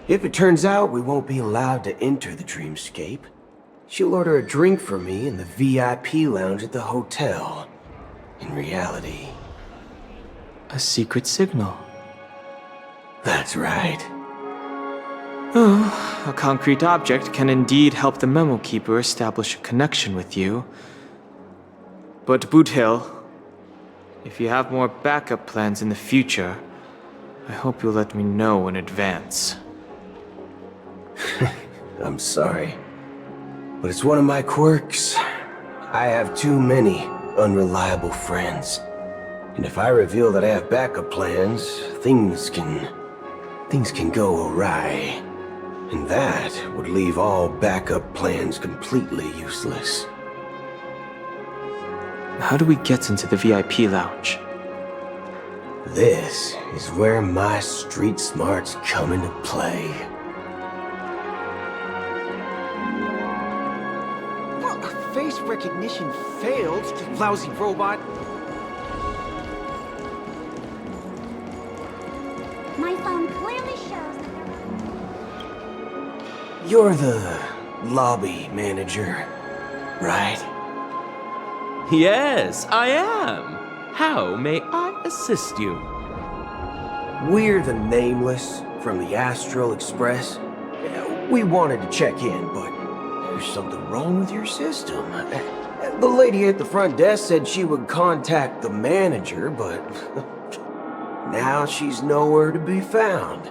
If it turns out we won't be allowed to enter the dreamscape, she'll order a drink for me in the VIP lounge at the hotel. In reality... a secret signal. That's right. Oh, a concrete object can indeed help the memo keeper establish a connection with you. But Boot Hill, if you have more backup plans in the future, I hope you'll let me know in advance. I'm sorry, but it's one of my quirks. I have too many unreliable friends. And if I reveal that I have backup plans, things can go awry. And that would leave all backup plans completely useless. How do we get into the VIP lounge? This is where my street smarts come into play. Well, face recognition failed, you lousy robot. My phone clearly shows that You're the lobby manager, right? Yes, I am. How may I assist you? We're the Nameless from the Astral Express. We wanted to check in, but there's something wrong with your system. The lady at the front desk said she would contact the manager, but now she's nowhere to be found.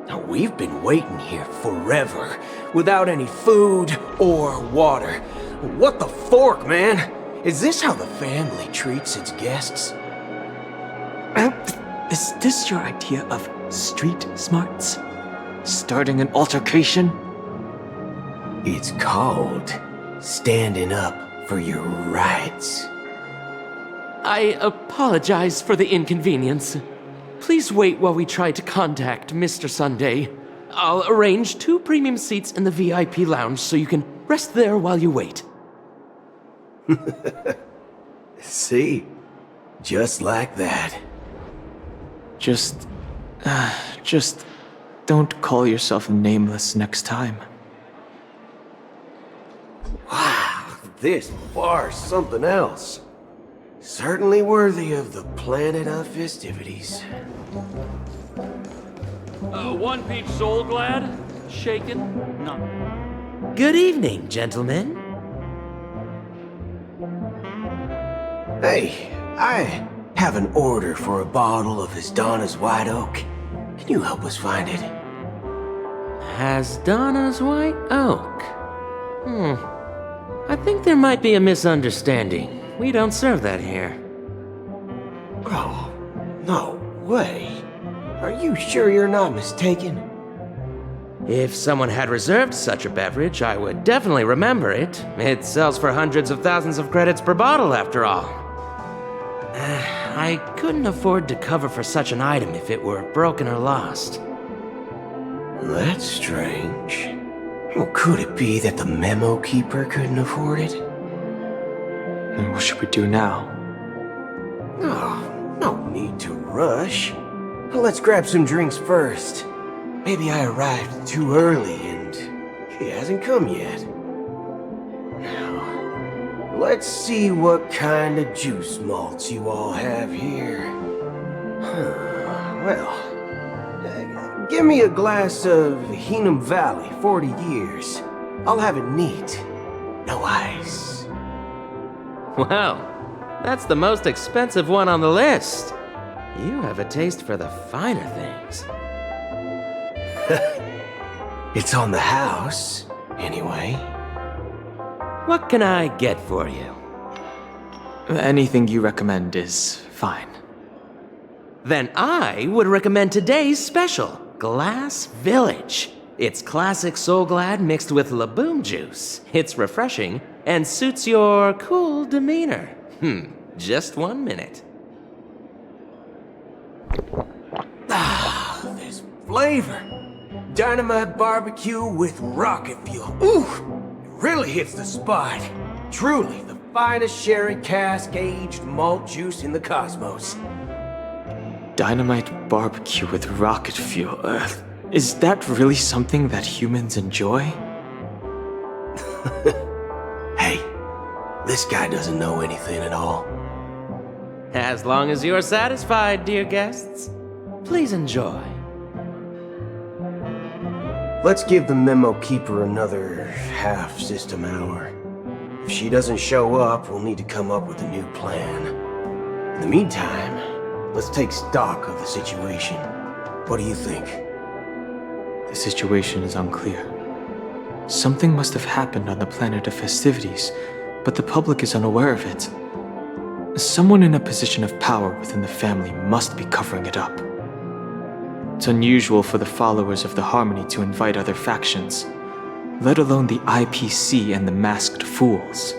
Now, we've been waiting here forever, without any food or water. What the fork, man? Is this how the family treats its guests? Is this your idea of street smarts? Starting an altercation? It's called standing up for your rights. I apologize for the inconvenience. Please wait while we try to contact Mr. Sunday. I'll arrange 2 premium seats in the VIP lounge so you can rest there while you wait. See? Just like that. Just don't call yourself Nameless next time. Wow, this bar's something else. Certainly worthy of the planet of festivities. One peach soul glad? Shaken? None. Good evening, gentlemen. Hey, I have an order for a bottle of Hasdana's White Oak. Can you help us find it? Hasdana's White Oak. I think there might be a misunderstanding. We don't serve that here. Oh, no way. Are you sure you're not mistaken? If someone had reserved such a beverage, I would definitely remember it. It sells for hundreds of thousands of credits per bottle, after all. I couldn't afford to cover for such an item if it were broken or lost. That's strange. Well, could it be that the memo keeper couldn't afford it? And what should we do now? Oh, no need to rush. Let's grab some drinks first. Maybe I arrived too early and she hasn't come yet. Now, let's see what kind of juice malts you all have here. Well, give me a glass of Heenum Valley, 40 years. I'll have it neat. No ice. Wow, that's the most expensive one on the list. You have a taste for the finer things. It's on the house, anyway. What can I get for you? Anything you recommend is fine. Then I would recommend today's special, Glass Village. It's classic Soul Glad mixed with Laboom juice. It's refreshing and suits your cool demeanor. Just 1 minute. Ah, this flavor. dynamite barbecue with rocket fuel. Ooh! It really hits the spot. Truly, the finest sherry cask aged malt juice in the cosmos. Dynamite barbecue with rocket fuel. Is that really something that humans enjoy? Hey, this guy doesn't know anything at all. As long as you're satisfied, dear guests, please enjoy. Let's give the memo keeper another half-system hour. If she doesn't show up, we'll need to come up with a new plan. In the meantime, let's take stock of the situation. What do you think? The situation is unclear. Something must have happened on the planet of festivities, but the public is unaware of it. Someone in a position of power within the family must be covering it up. It's unusual for the followers of the Harmony to invite other factions, let alone the IPC and the Masked Fools.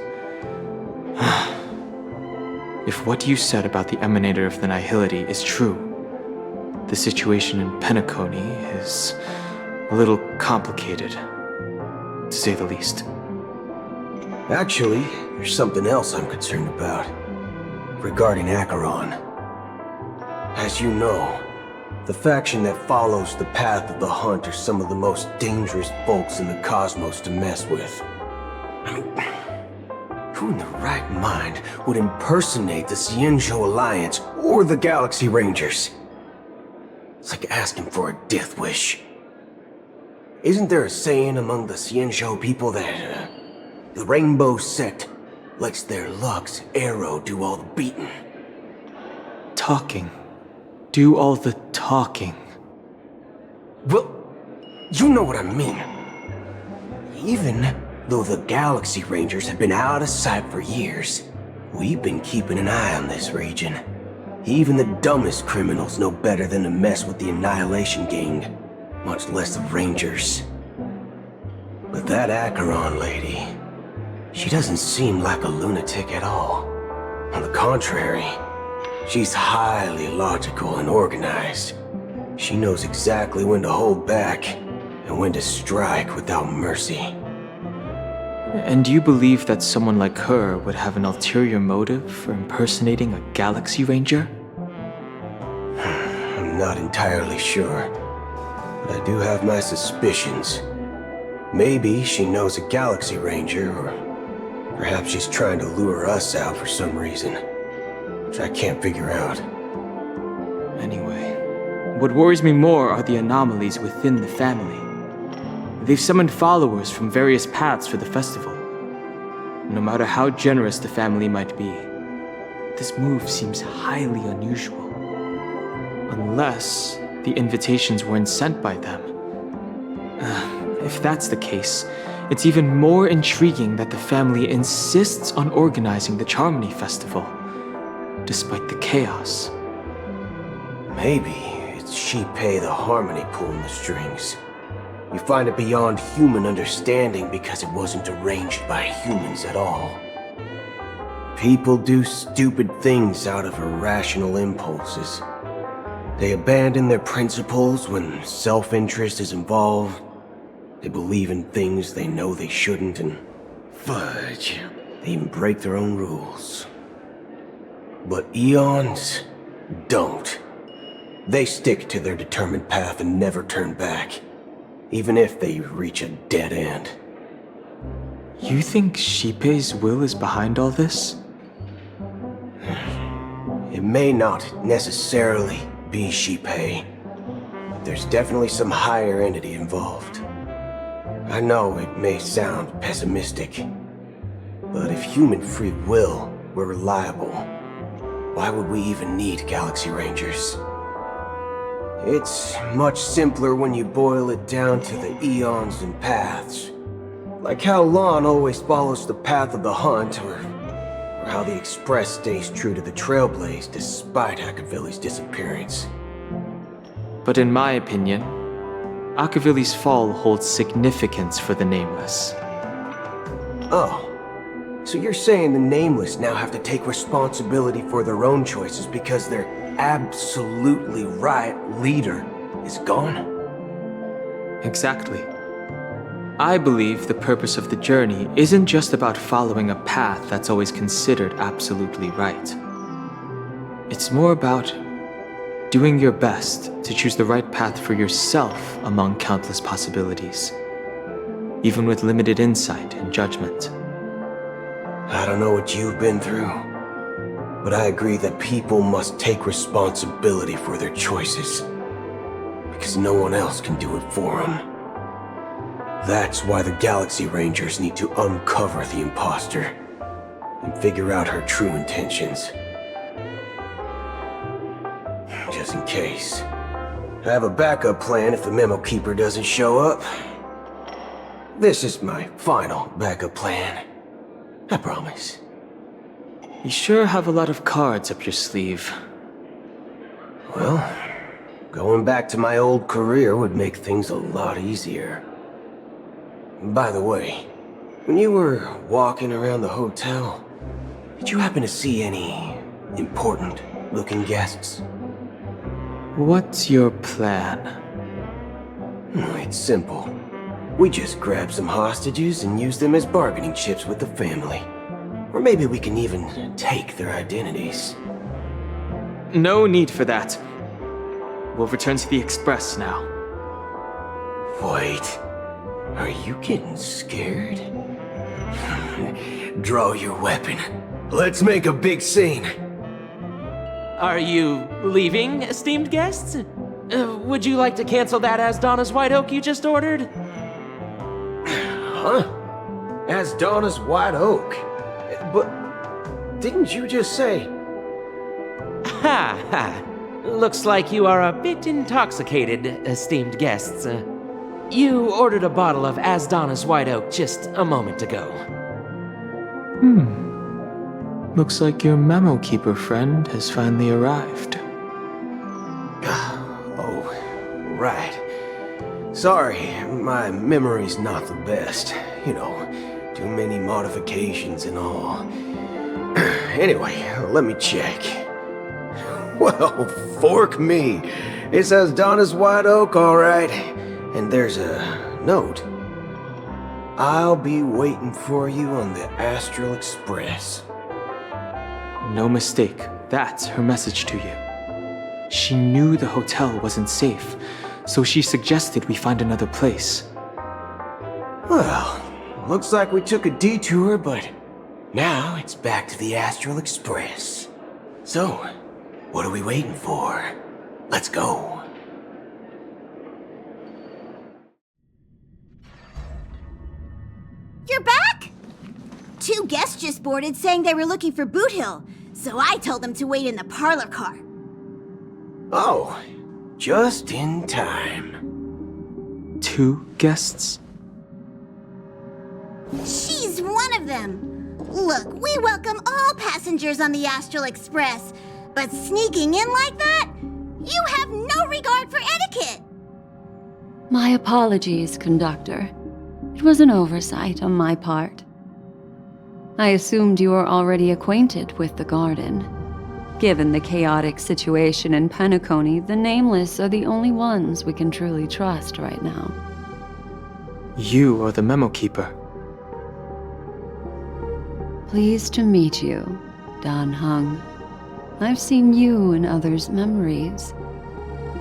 If what you said about the Emanator of the Nihility is true, the situation in Penacony is a little complicated, to say the least. Actually, there's something else I'm concerned about. Regarding Acheron. As you know, the faction that follows the path of the Hunt are some of the most dangerous folks in the cosmos to mess with. I mean, who in their right mind would impersonate the Xianzhou Alliance or the Galaxy Rangers? It's like asking for a death wish. Isn't there a saying among the Xianzhou people that the Rainbow Sect lets their Lux arrow do all the beating? Talking. Do all the talking. Well, you know what I mean. Even though the Galaxy Rangers have been out of sight for years, we've been keeping an eye on this region. Even the dumbest criminals know better than to mess with the Annihilation Gang, much less the Rangers. But that Acheron lady, she doesn't seem like a lunatic at all. On the contrary, she's highly logical and organized. She knows exactly when to hold back and when to strike without mercy. And do you believe that someone like her would have an ulterior motive for impersonating a Galaxy Ranger? I'm not entirely sure, but I do have my suspicions. Maybe she knows a Galaxy Ranger, or perhaps she's trying to lure us out for some reason, which I can't figure out. Anyway, what worries me more are the anomalies within the family. They've summoned followers from various paths for the festival. No matter how generous the family might be, this move seems highly unusual. Unless the invitations weren't sent by them. If that's the case, it's even more intriguing that the family insists on organizing the Charmony Festival, despite the chaos. Maybe it's Shipei the Harmony pulling the strings. You find it beyond human understanding because it wasn't arranged by humans at all. People do stupid things out of irrational impulses. They abandon their principles when self-interest is involved. They believe in things they know they shouldn't, and fudge, they even break their own rules. But Eons don't. They stick to their determined path and never turn back, even if they reach a dead end. You think Shipei's will is behind all this? It may not necessarily be Shipei, but there's definitely some higher entity involved. I know it may sound pessimistic, but if human free will were reliable, why would we even need Galaxy Rangers? It's much simpler when you boil it down to the eons and paths. Like how Lon always follows the path of the Hunt, or how the Express stays true to the Trailblaze despite Akavili's disappearance. But in my opinion, Akavili's fall holds significance for the Nameless. Oh, so you're saying the Nameless now have to take responsibility for their own choices because their absolutely right leader is gone? Exactly. I believe the purpose of the journey isn't just about following a path that's always considered absolutely right. It's more about doing your best to choose the right path for yourself among countless possibilities, even with limited insight and judgment. I don't know what you've been through, but I agree that people must take responsibility for their choices, because no one else can do it for them. That's why the Galaxy Rangers need to uncover the imposter and figure out her true intentions. Just in case. I have a backup plan if the Memo Keeper doesn't show up. This is my final backup plan. I promise. You sure have a lot of cards up your sleeve. Well, going back to my old career would make things a lot easier. By the way, when you were walking around the hotel, did you happen to see any important-looking guests? What's your plan? It's simple. We just grab some hostages and use them as bargaining chips with the family. Or maybe we can even take their identities. No need for that. We'll return to the Express now. Wait. Are you getting scared? Draw your weapon. Let's make a big scene. Are you leaving, esteemed guests? Would you like to cancel that Asdana's White Oak you just ordered? Huh? Asdana's White Oak? But didn't you just say... Ha ha. Looks like you are a bit intoxicated, esteemed guests. You ordered a bottle of Asdana's White Oak just a moment ago. Looks like your Memo Keeper friend has finally arrived. Oh, right. Sorry, my memory's not the best. You know, too many modifications and all. Anyway, let me check. Well, fork me. It says Donna's White Oak, all right. And there's a note. I'll be waiting for you on the Astral Express. No mistake, that's her message to you. She knew the hotel wasn't safe, so she suggested we find another place. Well, looks like we took a detour, but now it's back to the Astral Express. So, what are we waiting for? Let's go. You're back? Two guests just boarded saying they were looking for Boot Hill, so I told them to wait in the parlor car. Oh, just in time. Two guests? She's one of them. Look, we welcome all passengers on the Astral Express, but sneaking in like that? You have no regard for etiquette! My apologies, conductor. It was an oversight on my part. I assumed you were already acquainted with the garden. Given the chaotic situation in Penacony, the Nameless are the only ones we can truly trust right now. You are the Memo Keeper. Pleased to meet you, Dan Hung. I've seen you in others' memories.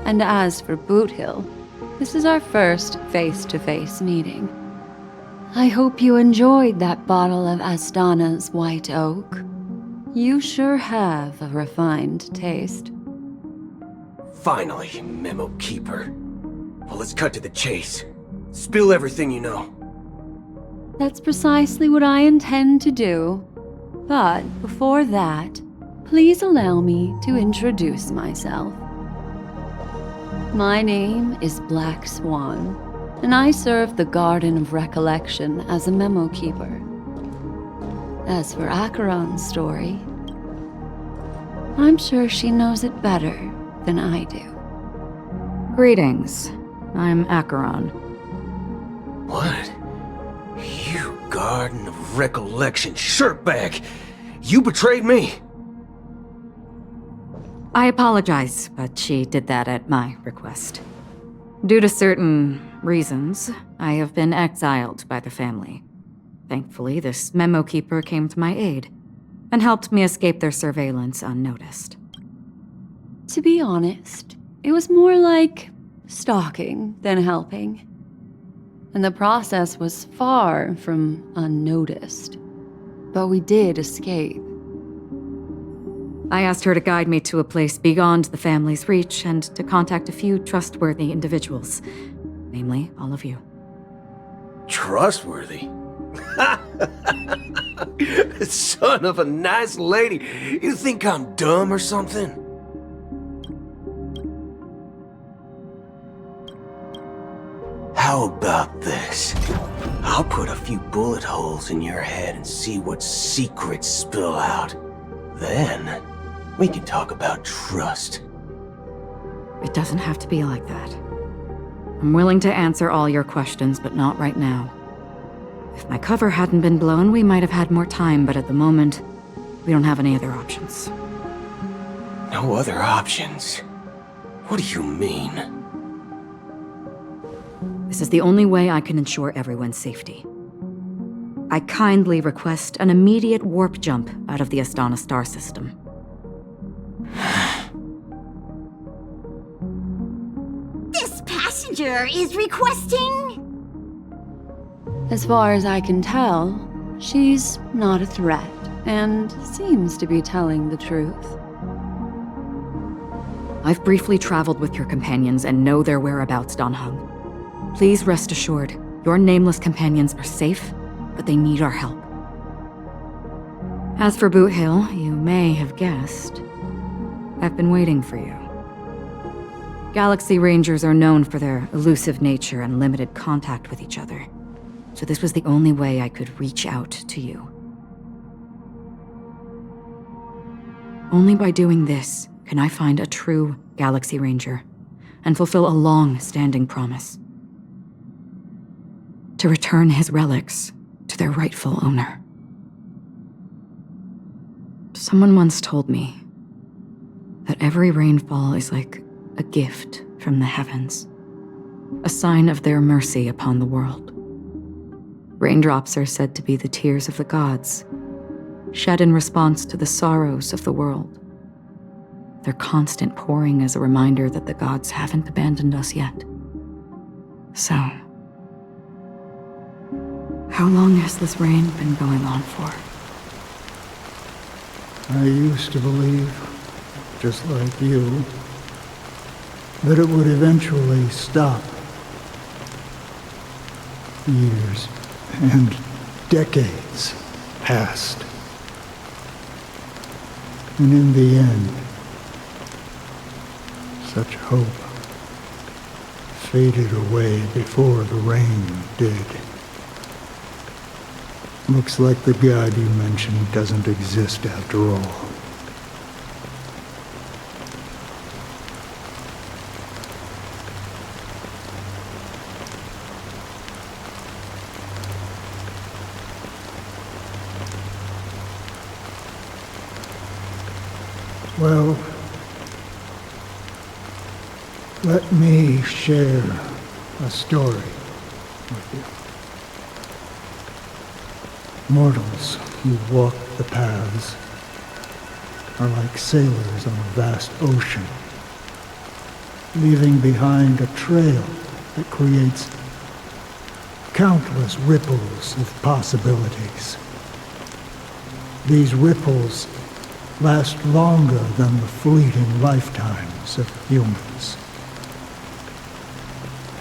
And as for Boot Hill, this is our first face-to-face meeting. I hope you enjoyed that bottle of Asdana's White Oak. You sure have a refined taste. Finally, Memo Keeper. Well, let's cut to the chase. Spill everything you know. That's precisely what I intend to do. But before that, please allow me to introduce myself. My name is Black Swan, and I serve the Garden of Recollection as a Memo Keeper. As for Acheron's story, I'm sure she knows it better than I do. Greetings. I'm Acheron. What? You Garden of Recollection shirtbag! You betrayed me! I apologize, but she did that at my request. Due to certain reasons, I have been exiled by the family. Thankfully, this memo keeper came to my aid and helped me escape their surveillance unnoticed. To be honest, it was more like stalking than helping. And the process was far from unnoticed. But we did escape. I asked her to guide me to a place beyond the family's reach and to contact a few trustworthy individuals. Namely, all of you. Trustworthy? Son of a nice lady. You think I'm dumb or something? How about this? I'll put a few bullet holes in your head and see what secrets spill out. Then, we can talk about trust. It doesn't have to be like that. I'm willing to answer all your questions, but not right now. If my cover hadn't been blown, we might have had more time, but at the moment, we don't have any other options. No other options? What do you mean? This is the only way I can ensure everyone's safety. I kindly request an immediate warp jump out of the Astana star system. This passenger is requesting... As far as I can tell, she's not a threat and seems to be telling the truth. I've briefly traveled with your companions and know their whereabouts, Dan Heng. Please rest assured, your nameless companions are safe, but they need our help. As for Boot Hill, you may have guessed, I've been waiting for you. Galaxy Rangers are known for their elusive nature and limited contact with each other, so this was the only way I could reach out to you. Only by doing this can I find a true Galaxy Ranger and fulfill a long-standing promise. To return his relics to their rightful owner. Someone once told me that every rainfall is like a gift from the heavens, a sign of their mercy upon the world. Raindrops are said to be the tears of the gods, shed in response to the sorrows of the world. Their constant pouring is a reminder that the gods haven't abandoned us yet. So, how long has this rain been going on for? I used to believe, just like you, that it would eventually stop. Years and decades passed. And in the end, such hope faded away before the rain did. Looks like the god you mentioned doesn't exist after all. Well, let me share a story with you. Mortals who walk the paths are like sailors on a vast ocean, leaving behind a trail that creates countless ripples of possibilities. These ripples last longer than the fleeting lifetimes of humans.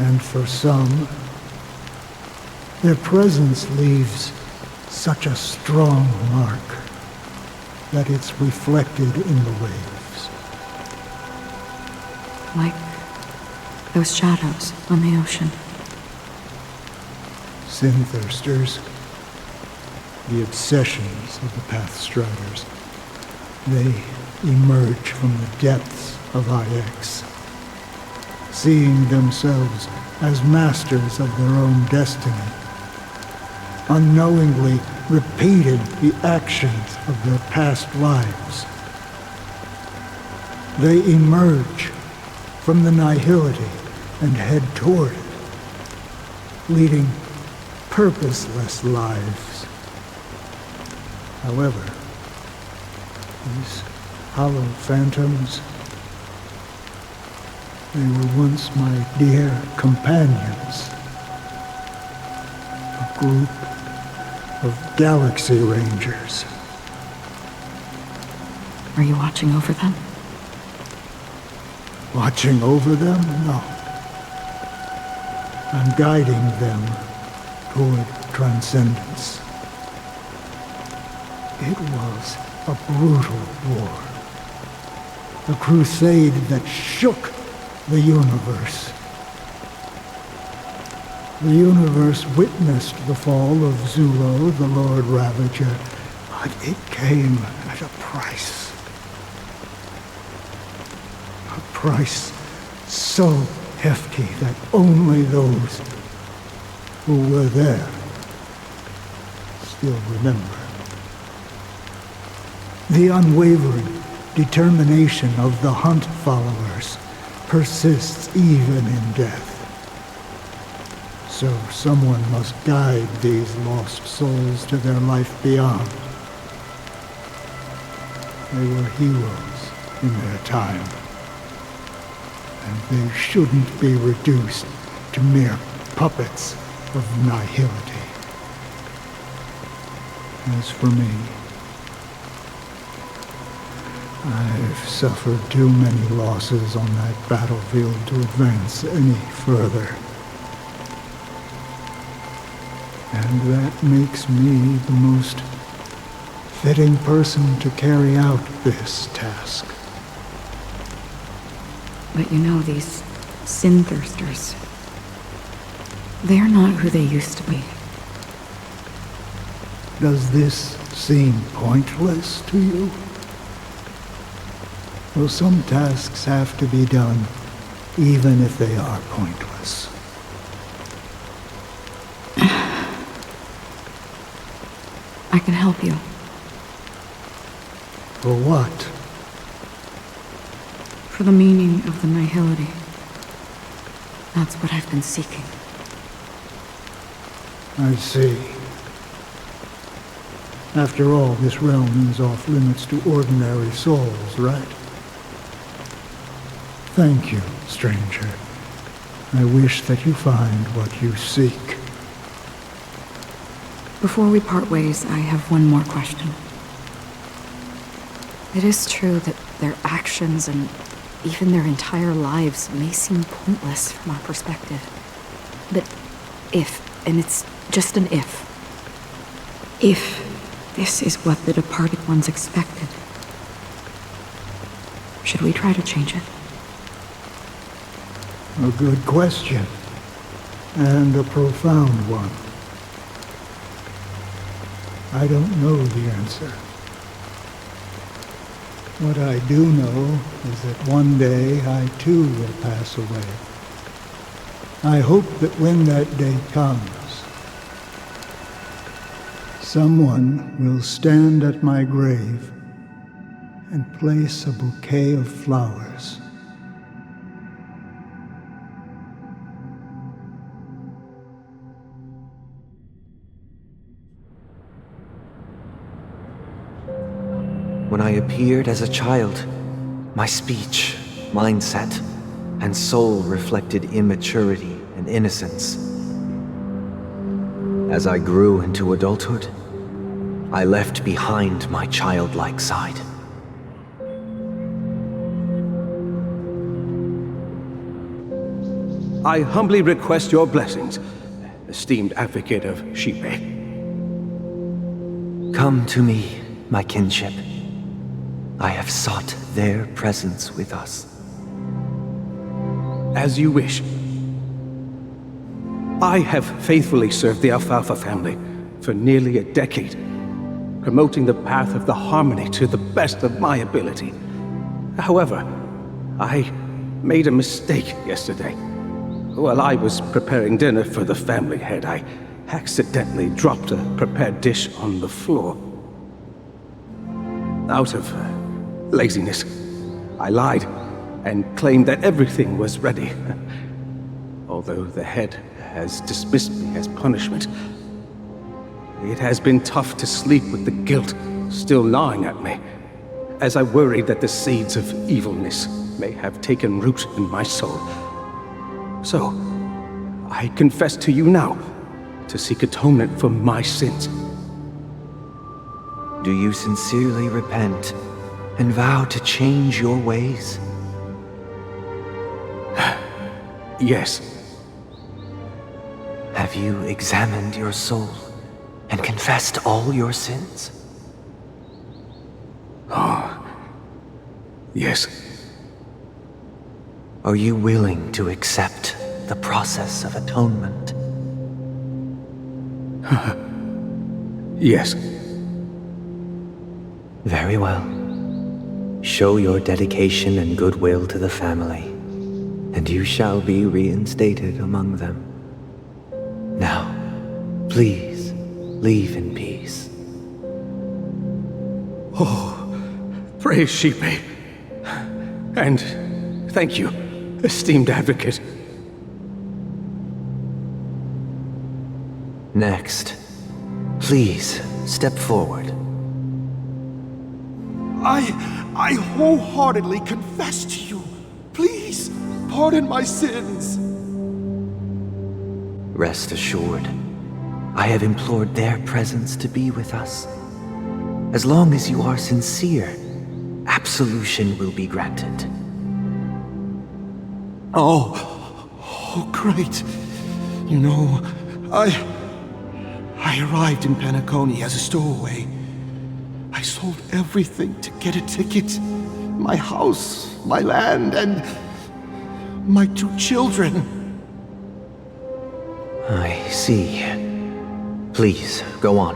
And for some, their presence leaves such a strong mark that it's reflected in the waves. Like those shadows on the ocean. Sin-thirsters, the obsessions of the Pathstriders, they emerge from the depths of IX, seeing themselves as masters of their own destiny, unknowingly repeated the actions of their past lives. They emerge from the nihility and head toward it, leading purposeless lives. However, these hollow phantoms, they were once my dear companions. A group of Galaxy Rangers. Are you watching over them? Watching over them? No. I'm guiding them toward transcendence. It was a brutal war. A crusade that shook the universe. The universe witnessed the fall of Zulo, the Lord Ravager, but it came at a price. A price so hefty that only those who were there still remember. The unwavering determination of the Hunt followers persists even in death. So someone must guide these lost souls to their life beyond. They were heroes in their time, and they shouldn't be reduced to mere puppets of nihility. As for me, I've suffered too many losses on that battlefield to advance any further. And that makes me the most fitting person to carry out this task. But you know, these sin thirsters, they're not who they used to be. Does this seem pointless to you? Well, some tasks have to be done, even if they are pointless. I can help you. For what? For the meaning of the nihility. That's what I've been seeking. I see. After all, this realm is off limits to ordinary souls, right? Thank you, stranger. I wish that you find what you seek. Before we part ways, I have one more question. It is true that their actions and even their entire lives may seem pointless from our perspective. But if, and it's just an if this is what the departed ones expected, should we try to change it? A good question, and a profound one. I don't know the answer. What I do know is that one day I too will pass away. I hope that when that day comes, someone will stand at my grave and place a bouquet of flowers. When I appeared as a child, my speech, mindset, and soul reflected immaturity and innocence. As I grew into adulthood, I left behind my childlike side. I humbly request your blessings, esteemed advocate of Shipe. Come to me, my kinship. I have sought their presence with us. As you wish. I have faithfully served the Alfalfa family for nearly a decade, promoting the path of the harmony to the best of my ability. However, I made a mistake yesterday. While I was preparing dinner for the family head, I accidentally dropped a prepared dish on the floor. Out of laziness, I lied and claimed that everything was ready. although the head has dismissed me as punishment. It has been tough to sleep with the guilt still gnawing at me, as I worry that the seeds of evilness may have taken root in my soul. So, I confess to you now, to seek atonement for my sins. Do you sincerely repent and vow to change your ways? Yes. Have you examined your soul and confessed all your sins? Oh, yes. Are you willing to accept the process of atonement? Yes. Very well. Show your dedication and goodwill to the family, and you shall be reinstated among them. Now, please, leave in peace. Oh, praise Sheepy. And thank you, esteemed advocate. Next, please step forward. I wholeheartedly confess to you. Please, pardon my sins. Rest assured, I have implored their presence to be with us. As long as you are sincere, absolution will be granted. Oh, great. You know, I arrived in Penacony as a stowaway. I sold everything to get a ticket. My house, my land, and my 2 children. I see. Please, go on.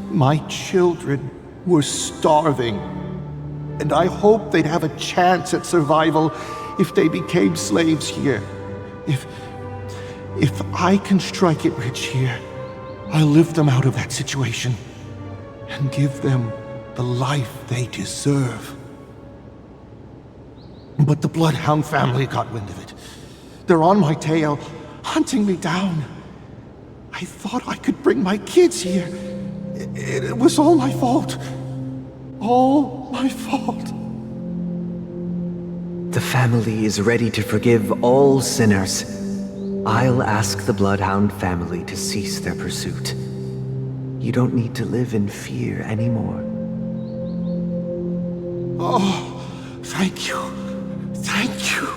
My children were starving, and I hoped they'd have a chance at survival if they became slaves here. If I can strike it rich here, I'll lift them out of that situation and give them the life they deserve. But the Bloodhound family got wind of it. They're on my tail, hunting me down. I thought I could bring my kids here. It was all my fault. All my fault. The family is ready to forgive all sinners. I'll ask the Bloodhound family to cease their pursuit. You don't need to live in fear anymore. Oh, thank you. Thank you.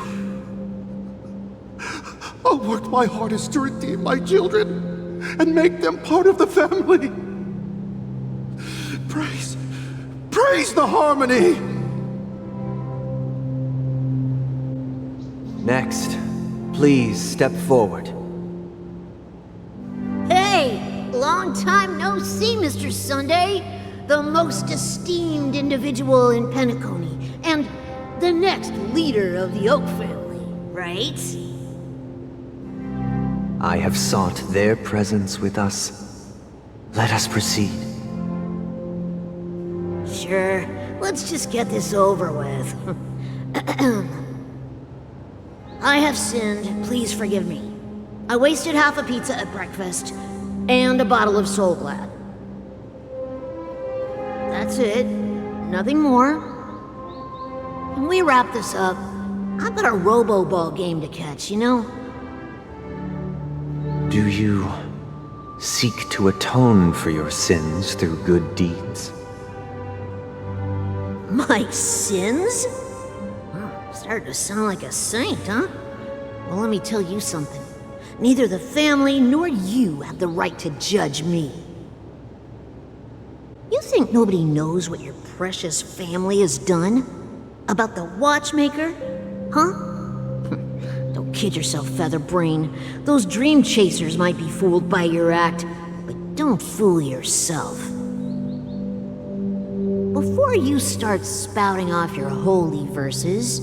I'll work my hardest to redeem my children and make them part of the family. Praise the harmony! Next, please step forward. Hey! Long time no see, Mr. Sunday. The most esteemed individual in Penacony, and the next leader of the Oak family, right? I have sought their presence with us. Let us proceed. Sure, let's just get this over with. I have sinned, please forgive me. I wasted half a pizza at breakfast, and a bottle of Soul Glad. That's it, nothing more. When we wrap this up, I've got a robo-ball game to catch, you know? Do you seek to atone for your sins through good deeds? My sins? Starting to sound like a saint, huh? Well, let me tell you something. Neither the family nor you have the right to judge me. You think nobody knows what your precious family has done? About the watchmaker? Huh? Don't kid yourself, Featherbrain. Those dream chasers might be fooled by your act, but don't fool yourself. Before you start spouting off your holy verses,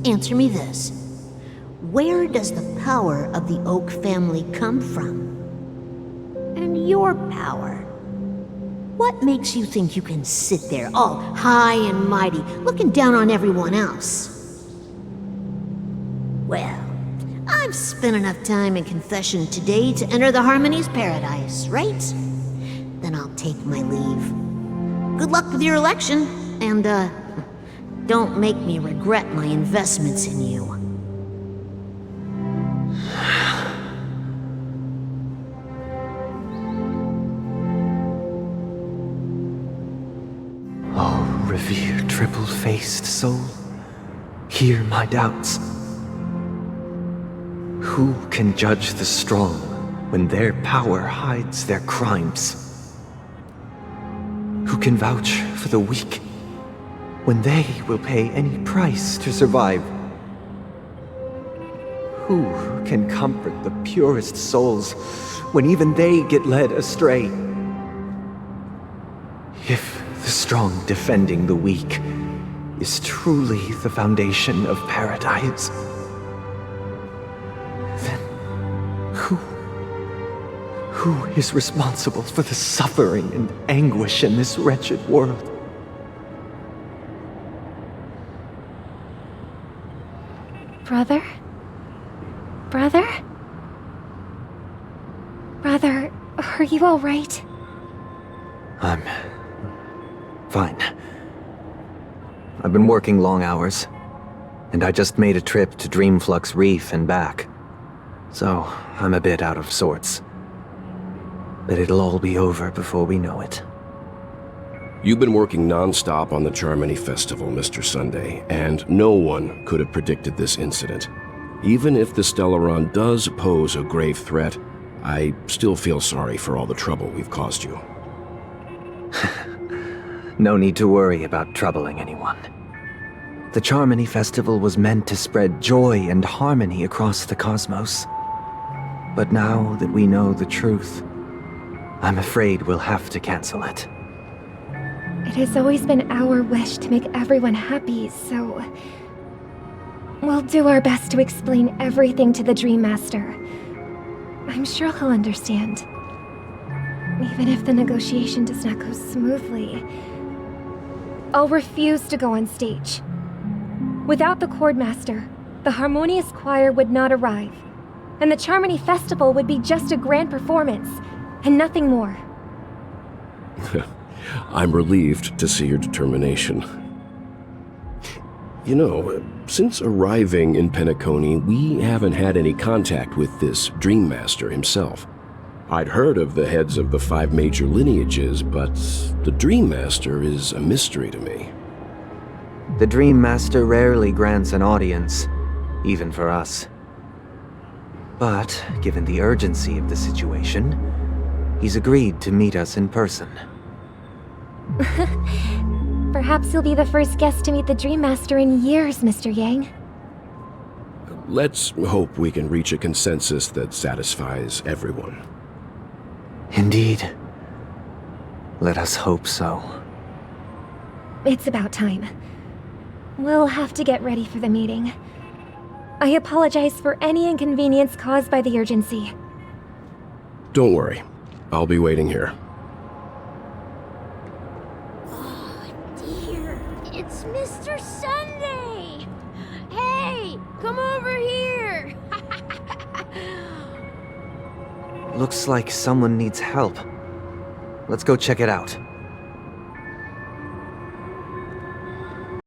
answer me this. Where does the power of the Oak family come from? And your power? What makes you think you can sit there all high and mighty, looking down on everyone else? Well, I've spent enough time in confession today to enter the Harmony's paradise, right? Then I'll take my leave. Good luck with your election, and, don't make me regret my investments in you. Oh, revered triple-faced soul, hear my doubts. Who can judge the strong when their power hides their crimes? Who can vouch for the weak when they will pay any price to survive? Who can comfort the purest souls when even they get led astray? If the strong defending the weak is truly the foundation of paradise, then who is responsible for the suffering and anguish in this wretched world? Brother? Brother? Brother, are you all right? I'm fine. I've been working long hours, and I just made a trip to Dreamflux Reef and back. So, I'm a bit out of sorts. But it'll all be over before we know it. You've been working non-stop on the Charmony Festival, Mr. Sunday, and no one could have predicted this incident. Even if the Stellaron does pose a grave threat, I still feel sorry for all the trouble we've caused you. No need to worry about troubling anyone. The Charmony Festival was meant to spread joy and harmony across the cosmos. But now that we know the truth, I'm afraid we'll have to cancel it. It has always been our wish to make everyone happy, so... we'll do our best to explain everything to the Dream Master. I'm sure he'll understand. Even if the negotiation does not go smoothly, I'll refuse to go on stage. Without the Chord Master, the Harmonious Choir would not arrive, and the Charmony Festival would be just a grand performance, and nothing more. I'm relieved to see your determination. You know, since arriving in Penacony, we haven't had any contact with this Dream Master himself. I'd heard of the heads of the 5 major lineages, but the Dream Master is a mystery to me. The Dream Master rarely grants an audience, even for us. But, given the urgency of the situation, he's agreed to meet us in person. Perhaps you'll be the first guest to meet the Dream Master in years, Mr. Yang. Let's hope we can reach a consensus that satisfies everyone. Indeed. Let us hope so. It's about time. We'll have to get ready for the meeting. I apologize for any inconvenience caused by the urgency. Don't worry. I'll be waiting here. Dear, it's Mr. Sunday! Hey, come over here! Looks like someone needs help. Let's go check it out.